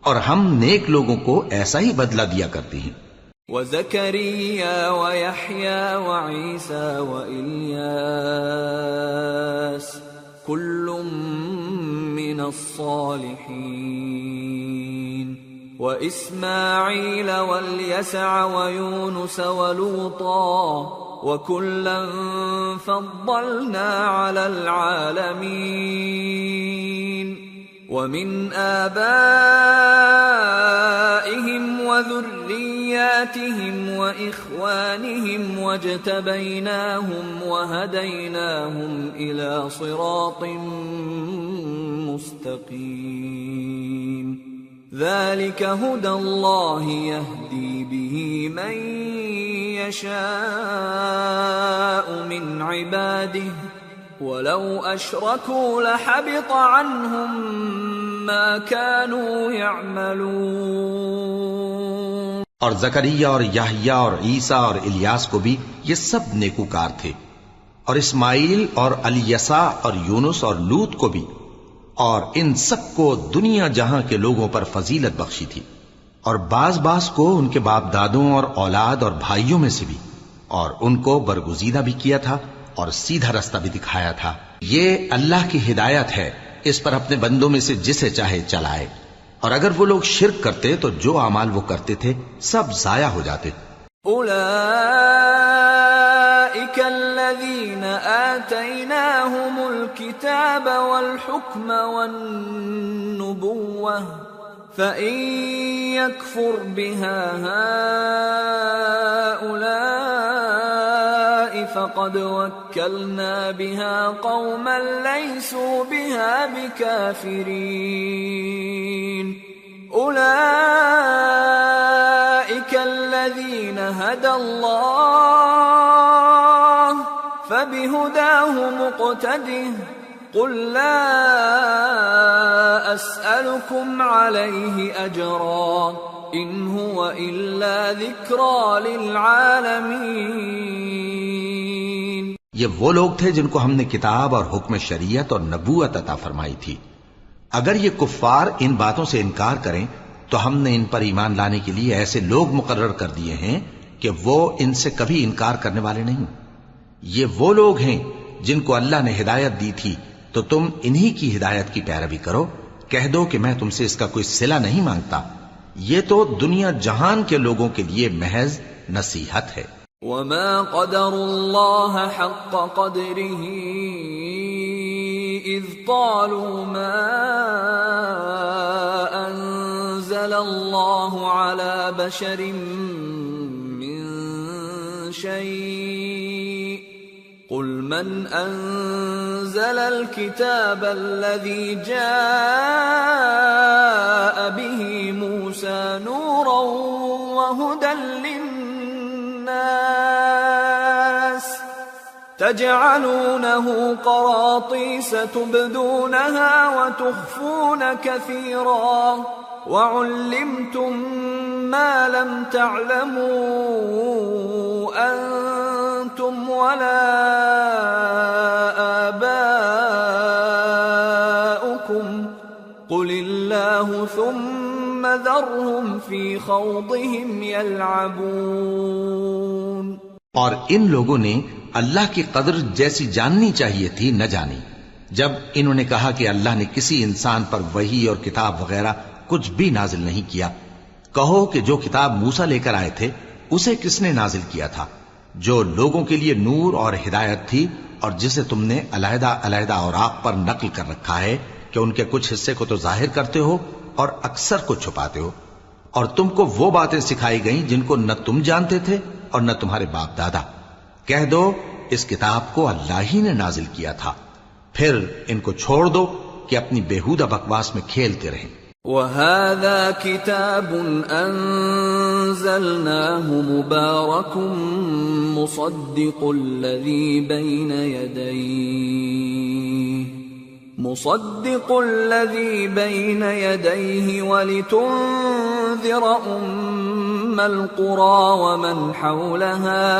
اور ہم نیک لوگوں کو ایسا ہی بدلہ دیا کرتے ہیں۔ وَزَكَرِيَّا وَيَحْيَا وَعِيسَى وَإِلْيَاسَ كُلٌّ مِّنَ الصَّالِحِينَ وَإِسْمَاعِيلَ وَالْيَسَعَ وَيُونُسَ وَلُوطًا وَكُلًّا فَضَّلْنَا عَلَى الْعَالَمِينَ وَمِنْ آبَائِهِمْ وَذُرِّيَّاتِهِمْ وَإِخْوَانِهِمْ وَاجْتَبَيْنَاهُمْ وَهَدَيْنَاهُمْ إِلَى صِرَاطٍ مُسْتَقِيمٍ ذَلِكَ هُدَى اللَّهِ يَهْدِي بِهِ مَن يَشَاءُ مِنْ عِبَادِهِ وَلَوْ أَشْرَكُوا لَحَبِطَ عَنْهُمْ مَا كَانُوا يَعْمَلُونَ۔ اور زکریا اور یحییٰ اور عیسیٰ اور الیاس کو بھی یہ سب نیکوکار تھے، اور اسماعیل اور الیسع اور یونس اور لوط کو بھی، اور ان سب کو دنیا جہاں کے لوگوں پر فضیلت بخشی تھی، اور بعض کو ان کے باپ دادوں اور اولاد اور بھائیوں میں سے بھی، اور ان کو برگزیدہ بھی کیا تھا اور سیدھا رستہ بھی دکھایا تھا۔ یہ اللہ کی ہدایت ہے، اس پر اپنے بندوں میں سے جسے چاہے چلائے، اور اگر وہ لوگ شرک کرتے تو جو اعمال وہ کرتے تھے سب ضائع ہو جاتے۔ أولئك الذين آتيناهم الكتاب والحكم والنبوة فإن يكفر بها هؤلاء فقد وكلنا بها قوما ليسوا بها بكافرين أولئك الذين هدى الله فبهداه مقتده قل لا أسألكم عليه أجرا إن هو إلا ذكرى للعالمين۔ یہ وہ لوگ تھے جن کو ہم نے کتاب اور حکم شریعت اور نبوت عطا فرمائی تھی. اگر یہ کفار ان باتوں سے انکار کریں تو ہم نے ان پر ایمان لانے کے لیے ایسے لوگ مقرر کر دیے ہیں کہ وہ ان سے کبھی انکار کرنے والے نہیں. یہ وہ لوگ ہیں جن کو اللہ نے ہدایت دی تھی تو تم انہی کی ہدایت کی پیروی کرو. کہہ دو کہ میں تم سے اس کا کوئی صلہ نہیں مانگتا، یہ تو دنیا جہان کے لوگوں کے لیے محض نصیحت ہے. وما قدر الله حق قدره إذ قالوا ما أنزل الله على بشر من شيء قل من أنزل الكتاب الذي جاء به موسى نورا وهدى للناس تجعلونه قراطيس تبدونها وتخفون كثيرا وعلمتم ما لم تعلموا أنتم ولا آباؤكم قل الله ثم ذرهم في خوضهم يلعبون. اور ان لوگوں نے اللہ کی قدر جیسی جاننی چاہیے تھی نہ جانی جب انہوں نے کہا کہ اللہ نے کسی انسان پر وحی اور کتاب وغیرہ کچھ بھی نازل نہیں کیا. کہو کہ جو کتاب موسیٰ لے کر آئے تھے اسے کس نے نازل کیا تھا، جو لوگوں کے لیے نور اور ہدایت تھی، اور جسے تم نے علیحدہ علیحدہ اوراق پر نقل کر رکھا ہے کہ ان کے کچھ حصے کو تو ظاہر کرتے ہو اور اکثر کو چھپاتے ہو. اور تم کو وہ باتیں سکھائی گئیں جن کو نہ تم جانتے تھے اور نہ تمہارے باپ دادا. کہہ دو اس کتاب کو اللہ ہی نے نازل کیا تھا، پھر ان کو چھوڑ دو کہ اپنی بیہودہ بکواس میں کھیلتے رہیں. وَهَذَا كِتَابٌ أَنزَلْنَاهُ مُبَارَكٌ مُصَدِّقُ الَّذِي بَيْنَ يَدَيْهِ وَلِتُنذِرَ أُمَّ الْقُرَى وَمَنْ حَوْلَهَا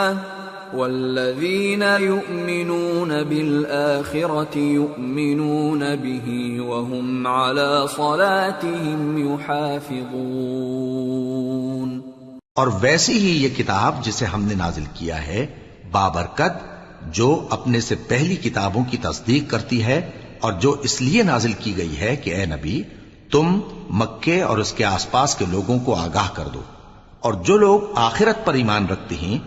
وَالَّذِينَ يُؤْمِنُونَ بِالْآخِرَةِ يُؤْمِنُونَ بِهِ وَهُمْ عَلَى صَلَاتِهِمْ يُحَافِظُونَ. اور ویسی ہی یہ کتاب جسے ہم نے نازل کیا ہے بابرکت، جو اپنے سے پہلی کتابوں کی تصدیق کرتی ہے، اور جو اس لیے نازل کی گئی ہے کہ اے نبی تم مکے اور اس کے آس پاس کے لوگوں کو آگاہ کر دو. اور جو لوگ آخرت پر ایمان رکھتے ہیں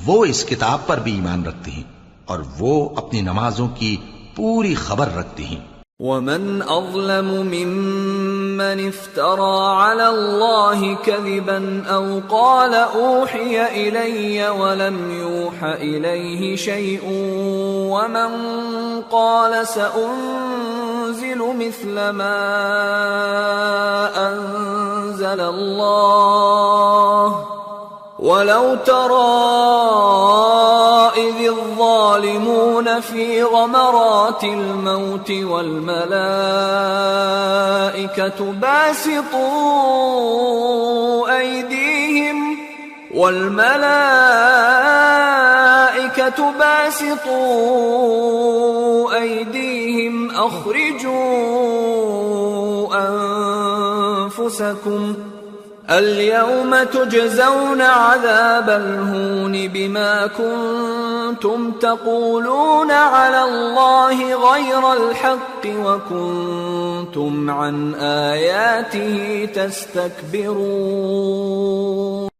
وہ اس کتاب پر بھی ایمان رکھتے ہیں اور وہ اپنی نمازوں کی پوری خبر رکھتے ہیں. وَمَنْ أَظْلَمُ مِمَّنِ افْتَرَى عَلَى اللَّهِ كَذِبًا أَوْ قَالَ أُوحِيَ إِلَيَّ وَلَمْ يُوحَ إِلَيْهِ شَيْءٌ وَمَنْ قَالَ سَأُنزِلُ مِثْلَ مَا أَنزَلَ اللَّهُ وَلَوْ تَرَى إِذِ الظَّالِمُونَ فِي غَمَرَاتِ الْمَوْتِ وَالْمَلَائِكَةُ باسطوا أيديهم أخرجوا أنفسكم اليوم تجزون عذاب الهون بما كنتم تقولون على الله غير الحق وكنتم عن آياته تستكبرون.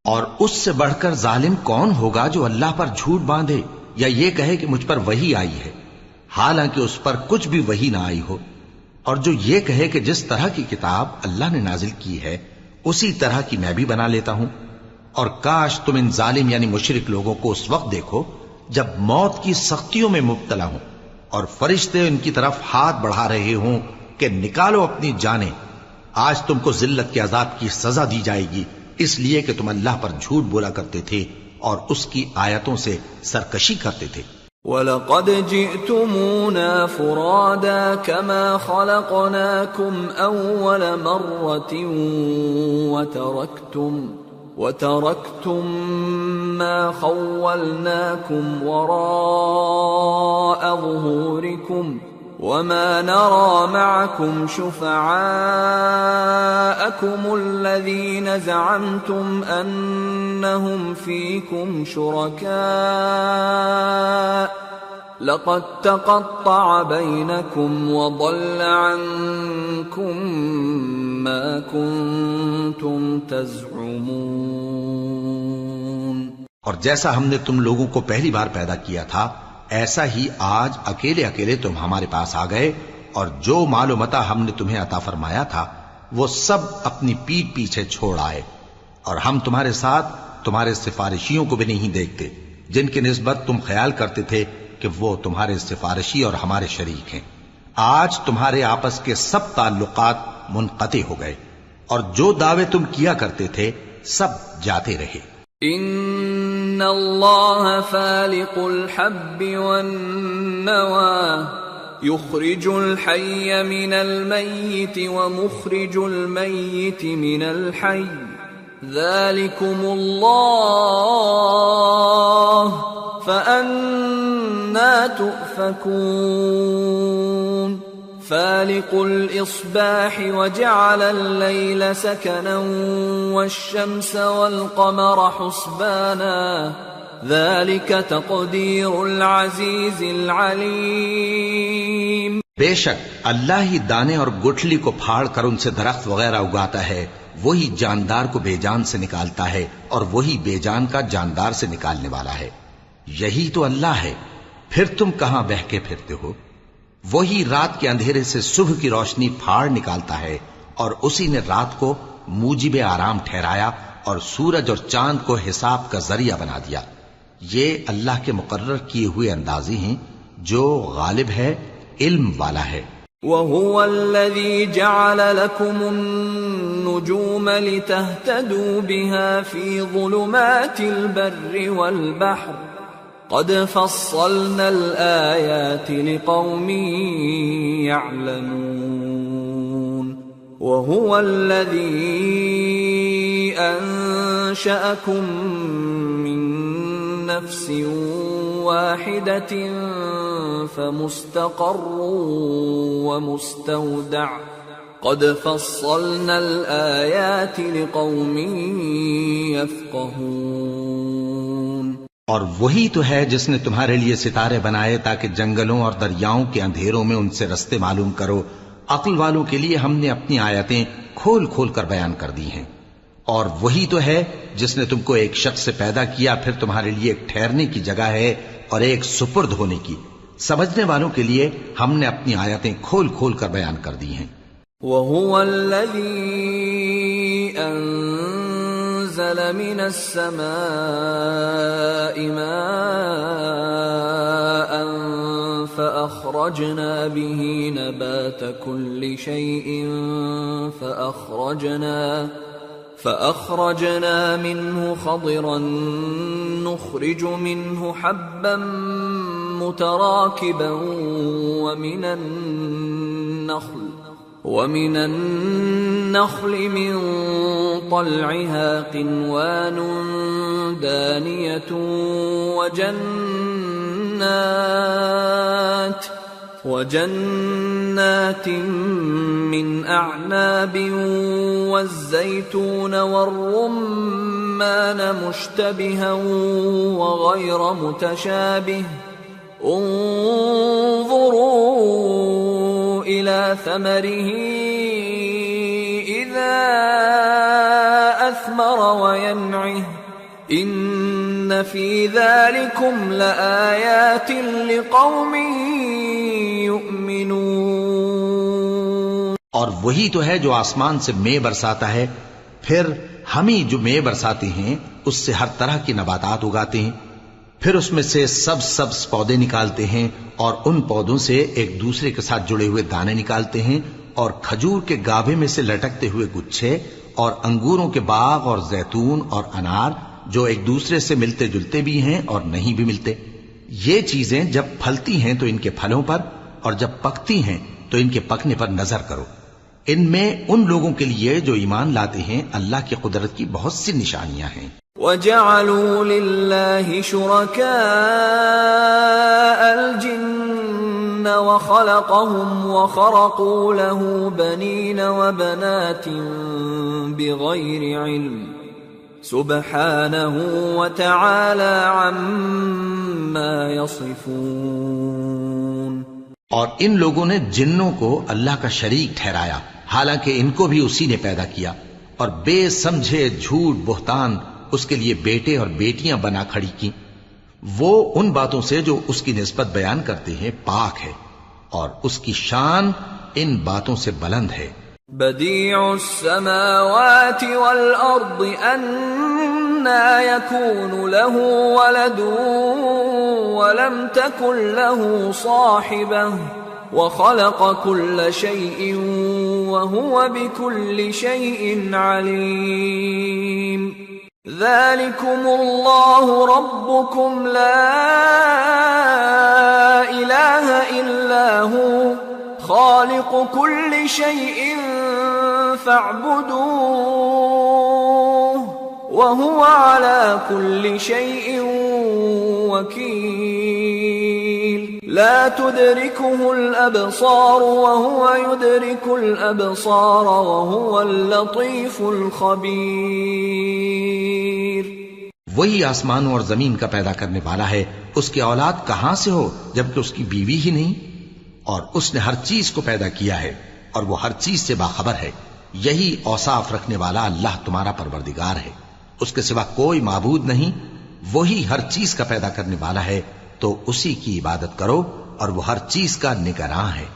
اور اس سے بڑھ کر ظالم کون ہوگا جو اللہ پر جھوٹ باندھے یا یہ کہے کہ مجھ پر وحی آئی ہے حالانکہ اس پر کچھ بھی وحی نہ آئی ہو، اور جو یہ کہے کہ جس طرح کی کتاب اللہ نے نازل کی ہے اسی طرح کی میں بھی بنا لیتا ہوں. اور کاش تم ان ظالم یعنی مشرک لوگوں کو اس وقت دیکھو جب موت کی سختیوں میں مبتلا ہوں اور فرشتے ان کی طرف ہاتھ بڑھا رہے ہوں کہ نکالو اپنی جانیں، آج تم کو ذلت کے عذاب کی سزا دی جائے گی اس لیے کہ تم اللہ پر جھوٹ بولا کرتے تھے اور اس کی آیتوں سے سرکشی کرتے تھے. وَلَقَدْ جِئْتُمُونَا فُرَادَى كَمَا خَلَقْنَاكُمْ أَوَّلَ مَرَّةٍ وَتَرَكْتُم مَّا خَوَّلْنَاكُمْ وَرَاءَ ظُهُورِكُمْ وَمَا نَرَىٰ مَعَكُمْ شُفَعَاءَكُمُ الَّذِينَ زَعَمْتُمْ أَنَّهُمْ فِيكُمْ شُرَكَاءُ لَقَد تَّقَطَّعَ بَيْنَكُمْ وَضَلَّ عَنكُم مَّا كُنتُمْ تَزْعُمُونَ۔ اور جیسا ہم نے تم لوگوں کو پہلی بار پیدا کیا تھا، ایسا ہی آج اکیلے اکیلے تم ہمارے پاس آ گئے، اور جو مال و متاع ہم نے تمہیں عطا فرمایا تھا وہ سب اپنی پیٹھ پیچھے چھوڑ آئے، اور ہم تمہارے ساتھ تمہارے سفارشیوں کو بھی نہیں دیکھتے جن کی نسبت تم خیال کرتے تھے کہ وہ تمہارے سفارشی اور ہمارے شریک ہیں۔ آج تمہارے آپس کے سب تعلقات منقطع ہو گئے، اور جو دعوے تم کیا کرتے تھے سب جاتے رہے۔ ان اللہ فالق الحب والنوى يخرج الحي من الميت ومخرج الميت من الحي ذلكم الله فأنا تؤفكون فالق الإصباح وجعل الليل سكنا والشمس والقمر حسبانا ذلك تقدير العزيز العليم۔ بے شک اللہ ہی دانے اور گٹھلی کو پھاڑ کر ان سے درخت وغیرہ اگاتا ہے، وہی جاندار کو بے جان سے نکالتا ہے اور وہی بے جان کا جاندار سے نکالنے والا ہے۔ یہی تو اللہ ہے، پھر تم کہاں بہکے پھرتے ہو؟ وہی رات کے اندھیرے سے صبح کی روشنی پھاڑ نکالتا ہے، اور اسی نے رات کو موجب آرام ٹھہرایا اور سورج اور چاند کو حساب کا ذریعہ بنا دیا۔ یہ اللہ کے مقرر کیے ہوئے اندازی ہیں جو غالب ہے، علم والا ہے۔ وَهُوَ الَّذِي جَعَلَ لَكُمُ النُّجُومَ لِتَهْتَدُوا بِهَا فِي ظُلُمَاتِ الْبَرِّ وَالْبَحْرِ قَدْ فَصَّلْنَا الْآيَاتِ لِقَوْمٍ يَعْلَمُونَ وَهُوَ الَّذِي أَنشَأَكُم مِّن نَّفْسٍ وَاحِدَةٍ فَمُسْتَقَرٌّ وَمُسْتَوْدَعٌ قَدْ فَصَّلْنَا الْآيَاتِ لِقَوْمٍ يَفْقَهُونَ۔ اور وہی تو ہے جس نے تمہارے لیے ستارے بنائے تاکہ جنگلوں اور دریاؤں کے اندھیروں میں ان سے رستے معلوم کرو۔ عقل والوں کے لیے ہم نے اپنی آیتیں کھول کھول کر بیان کر دی ہیں۔ اور وہی تو ہے جس نے تم کو ایک شخص سے پیدا کیا، پھر تمہارے لیے ایک ٹھہرنے کی جگہ ہے اور ایک سپرد ہونے کی۔ سمجھنے والوں کے لیے ہم نے اپنی آیتیں کھول کھول کر بیان کر دی ہیں۔ وَهُوَ الَّذِي أَنزَلَ مِنَ السَّمَاءِ مَاءً فَأَخْرَجْنَا بِهِ نَبَاتَ كُلِّ شَيْءٍ فأخرجنا منه خضرا نخرج منه حبا متراكبا ومن النخل من طلعها قنوان دانية وجنات من أعناب والزيتون والرمان مشتبها وغير متشابه انظروا إلى ثمره إذا أثمر وينعه إن في ذلكم لآيات لقوم يؤمنون۔ اور وہی تو ہے جو آسمان سے مے برساتا ہے، پھر ہم ہی جو مے برساتے ہیں اس سے ہر طرح کی نباتات اگاتے ہیں، پھر اس میں سے سبز پودے نکالتے ہیں اور ان پودوں سے ایک دوسرے کے ساتھ جڑے ہوئے دانے نکالتے ہیں، اور کھجور کے گابھے میں سے لٹکتے ہوئے گچھے، اور انگوروں کے باغ اور زیتون اور انار جو ایک دوسرے سے ملتے جلتے بھی ہیں اور نہیں بھی ملتے۔ یہ چیزیں جب پھلتی ہیں تو ان کے پھلوں پر، اور جب پکتی ہیں تو ان کے پکنے پر نظر کرو۔ ان میں ان لوگوں کے لیے جو ایمان لاتے ہیں اللہ کی قدرت کی بہت سی نشانیاں ہیں. وَجَعَلُوا لِلَّهِ شُرَكَاءَ الْجِنَّ وَخَلَقَهُمْ وَخَرَقُوا لَهُ بَنِينَ وَبَنَاتٍ بِغَيْرِ عِلْمٍ سُبْحَانَهُ وَتَعَالَى عَمَّا يَصِفُونَ. اور ان لوگوں نے جنوں کو اللہ کا شریک ٹھہرایا حالانکہ ان کو بھی اسی نے پیدا کیا، اور بے سمجھے جھوٹ بہتان اس کے لیے بیٹے اور بیٹیاں بنا کھڑی کی. وہ ان باتوں سے جو اس کی نسبت بیان کرتے ہیں پاک ہے، اور اس کی شان ان باتوں سے بلند ہے. بديع السماوات والأرض أنى يكون له ولد ولم تكن له صاحبة وخلق كل شيء وهو بكل شيء عليم. ذلكم الله ربكم لا إله إلا هو خالق كل شيء فاعبدوه وهو على كل شيء وكيل. لا تدركه الأبصار وهو يدرك الأبصار وهو اللطيف الخبير. وہی آسمانوں اور زمین کا پیدا کرنے والا ہے، اس کی اولاد کہاں سے ہو جبکہ اس کی بیوی ہی نہیں، اور اس نے ہر چیز کو پیدا کیا ہے اور وہ ہر چیز سے باخبر ہے. یہی اوصاف رکھنے والا اللہ تمہارا پروردگار ہے، اس کے سوا کوئی معبود نہیں. وہی ہر چیز کا پیدا کرنے والا ہے تو اسی کی عبادت کرو، اور وہ ہر چیز کا نگراں ہے.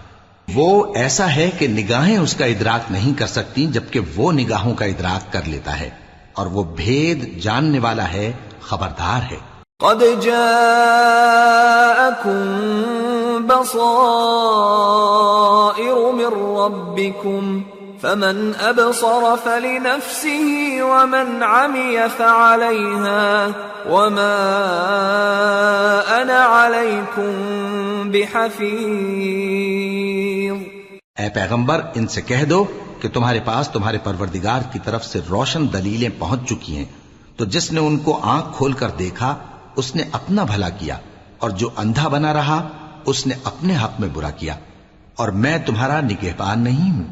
وہ ایسا ہے کہ نگاہیں اس کا ادراک نہیں کر سکتی جبکہ وہ نگاہوں کا ادراک کر لیتا ہے، اور وہ بھید جاننے والا ہے، خبردار ہے. قد جاءكم بصائر من ربكم فمن أبصر فلنفسه ومن عمي فعليها وما أنا عليكم بحفيظ. اے پیغمبر ان سے کہہ دو کہ تمہارے پاس تمہارے پروردگار کی طرف سے روشن دلیلیں پہنچ چکی ہیں، تو جس نے ان کو آنکھ کھول کر دیکھا اس نے اپنا بھلا کیا، اور جو اندھا بنا رہا اس نے اپنے حق میں برا کیا، اور میں تمہارا نگہبان نہیں ہوں.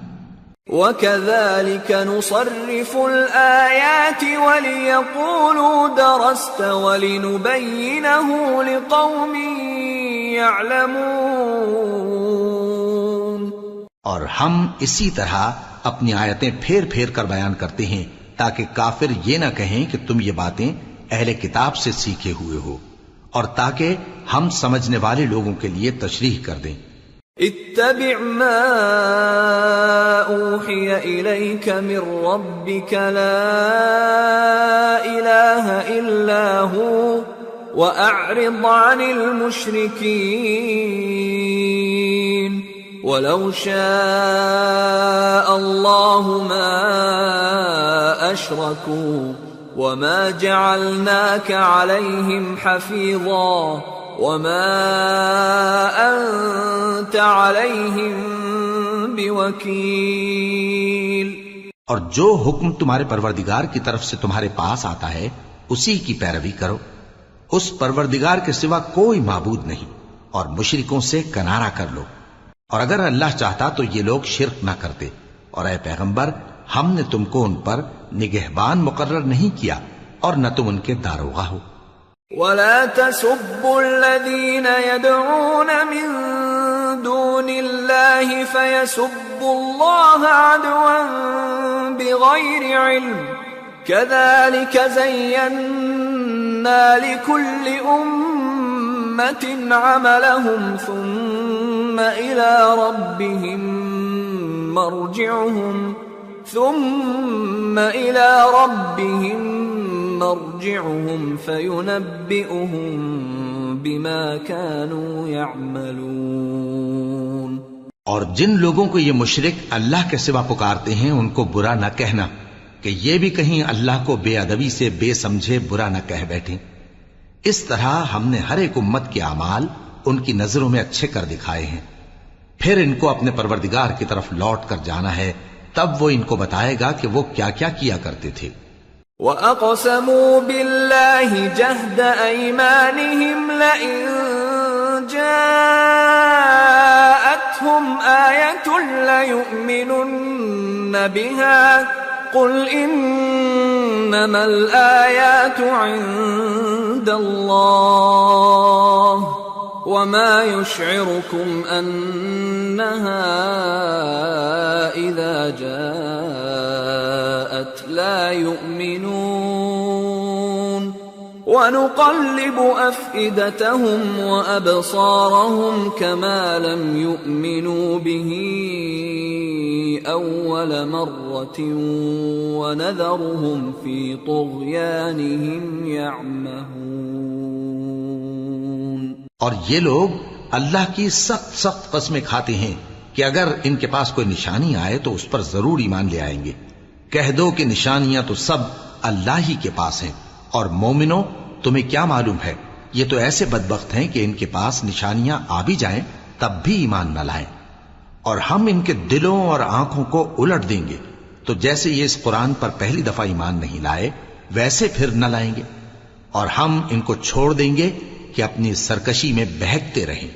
وَكَذَلِكَ نُصَرِّفُ الْآيَاتِ وَلِيَقُولُوا دَرَسْتَ وَلِنُبَيِّنَهُ لِقَوْمٍ يَعْلَمُونَ. اور ہم اسی طرح اپنی آیتیں پھیر پھیر کر بیان کرتے ہیں تاکہ کافر یہ نہ کہیں کہ تم یہ باتیں اہل کتاب سے سیکھے ہوئے ہو، اور تاکہ ہم سمجھنے والے لوگوں کے لیے تشریح کر دیں. اتبع ما اوحی الیک من ربک لا الہ الا ہو واعرض عن المشرکین ولو شاء اللہ ما اشرکوا وما جعلناك عليهم حفيظا وما أنت عليهم بوكيل. اور جو حکم تمہارے پروردگار کی طرف سے تمہارے پاس آتا ہے اسی کی پیروی کرو. اس پروردگار کے سوا کوئی معبود نہیں، اور مشرکوں سے کنارہ کر لو. اور اگر اللہ چاہتا تو یہ لوگ شرک نہ کرتے. اور اے پیغمبر ہم نے تم کو ان پر نگہبان مقرر نہیں کیا اور نہ تم ان کے داروغہ ہو. وَلَا تَسُبُّوا الَّذِينَ يَدْعُونَ مِن دُونِ اللَّهِ فَيَسُبُّوا اللَّهَ عَدْوًا بِغَيْرِ عِلْمٍ كَذَلِكَ زَيَّنَّا لِكُلِّ أُمَّةٍ عَمَلَهُمْ ثُمَّ إِلَى رَبِّهِمْ مرجعهم فينبئهم بما كانوا يعملون. اور جن لوگوں کو یہ مشرک اللہ کے سوا پکارتے ہیں ان کو برا نہ کہنا کہ یہ بھی کہیں اللہ کو بے ادبی سے بے سمجھے برا نہ کہہ بیٹھیں. اس طرح ہم نے ہر ایک امت کے اعمال ان کی نظروں میں اچھے کر دکھائے ہیں. پھر ان کو اپنے پروردگار کی طرف لوٹ کر جانا ہے، تب وہ ان کو بتائے گا کہ وہ کیا کیا کیا کرتے تھے۔ وَأَقْسَمُوا بِاللَّهِ جَهْدَ أَيْمَانِهِمْ لَئِن جَاءَتْهُمْ آيَةٌ لَيُؤْمِنُنَّ بِهَا قُلْ إِنَّمَا الْآيَاتُ عِندَ اللَّهِ وَمَا يُشْعِرُكُمْ أَنَّهَا إِذَا جَاءَتْ لَا يُؤْمِنُونَ وَنُقَلِّبُ أَفْئِدَتَهُمْ وَأَبْصَارَهُمْ كَمَا لَمْ يُؤْمِنُوا بِهِ أَوَّلَ مَرَّةٍ وَنَذَرُهُمْ فِي طُغْيَانِهِمْ يَعْمَهُونَ۔ اور یہ لوگ اللہ کی سخت سخت قسمیں کھاتے ہیں کہ اگر ان کے پاس کوئی نشانی آئے تو اس پر ضرور ایمان لے آئیں گے۔ کہہ دو کہ نشانیاں تو سب اللہ ہی کے پاس ہیں، اور مومنوں تمہیں کیا معلوم ہے، یہ تو ایسے بدبخت ہیں کہ ان کے پاس نشانیاں آ بھی جائیں تب بھی ایمان نہ لائیں، اور ہم ان کے دلوں اور آنکھوں کو الٹ دیں گے، تو جیسے یہ اس قرآن پر پہلی دفعہ ایمان نہیں لائے ویسے پھر نہ لائیں گے، اور ہم ان کو چھوڑ دیں گے کہ اپنی سرکشی میں بہکتے رہیں۔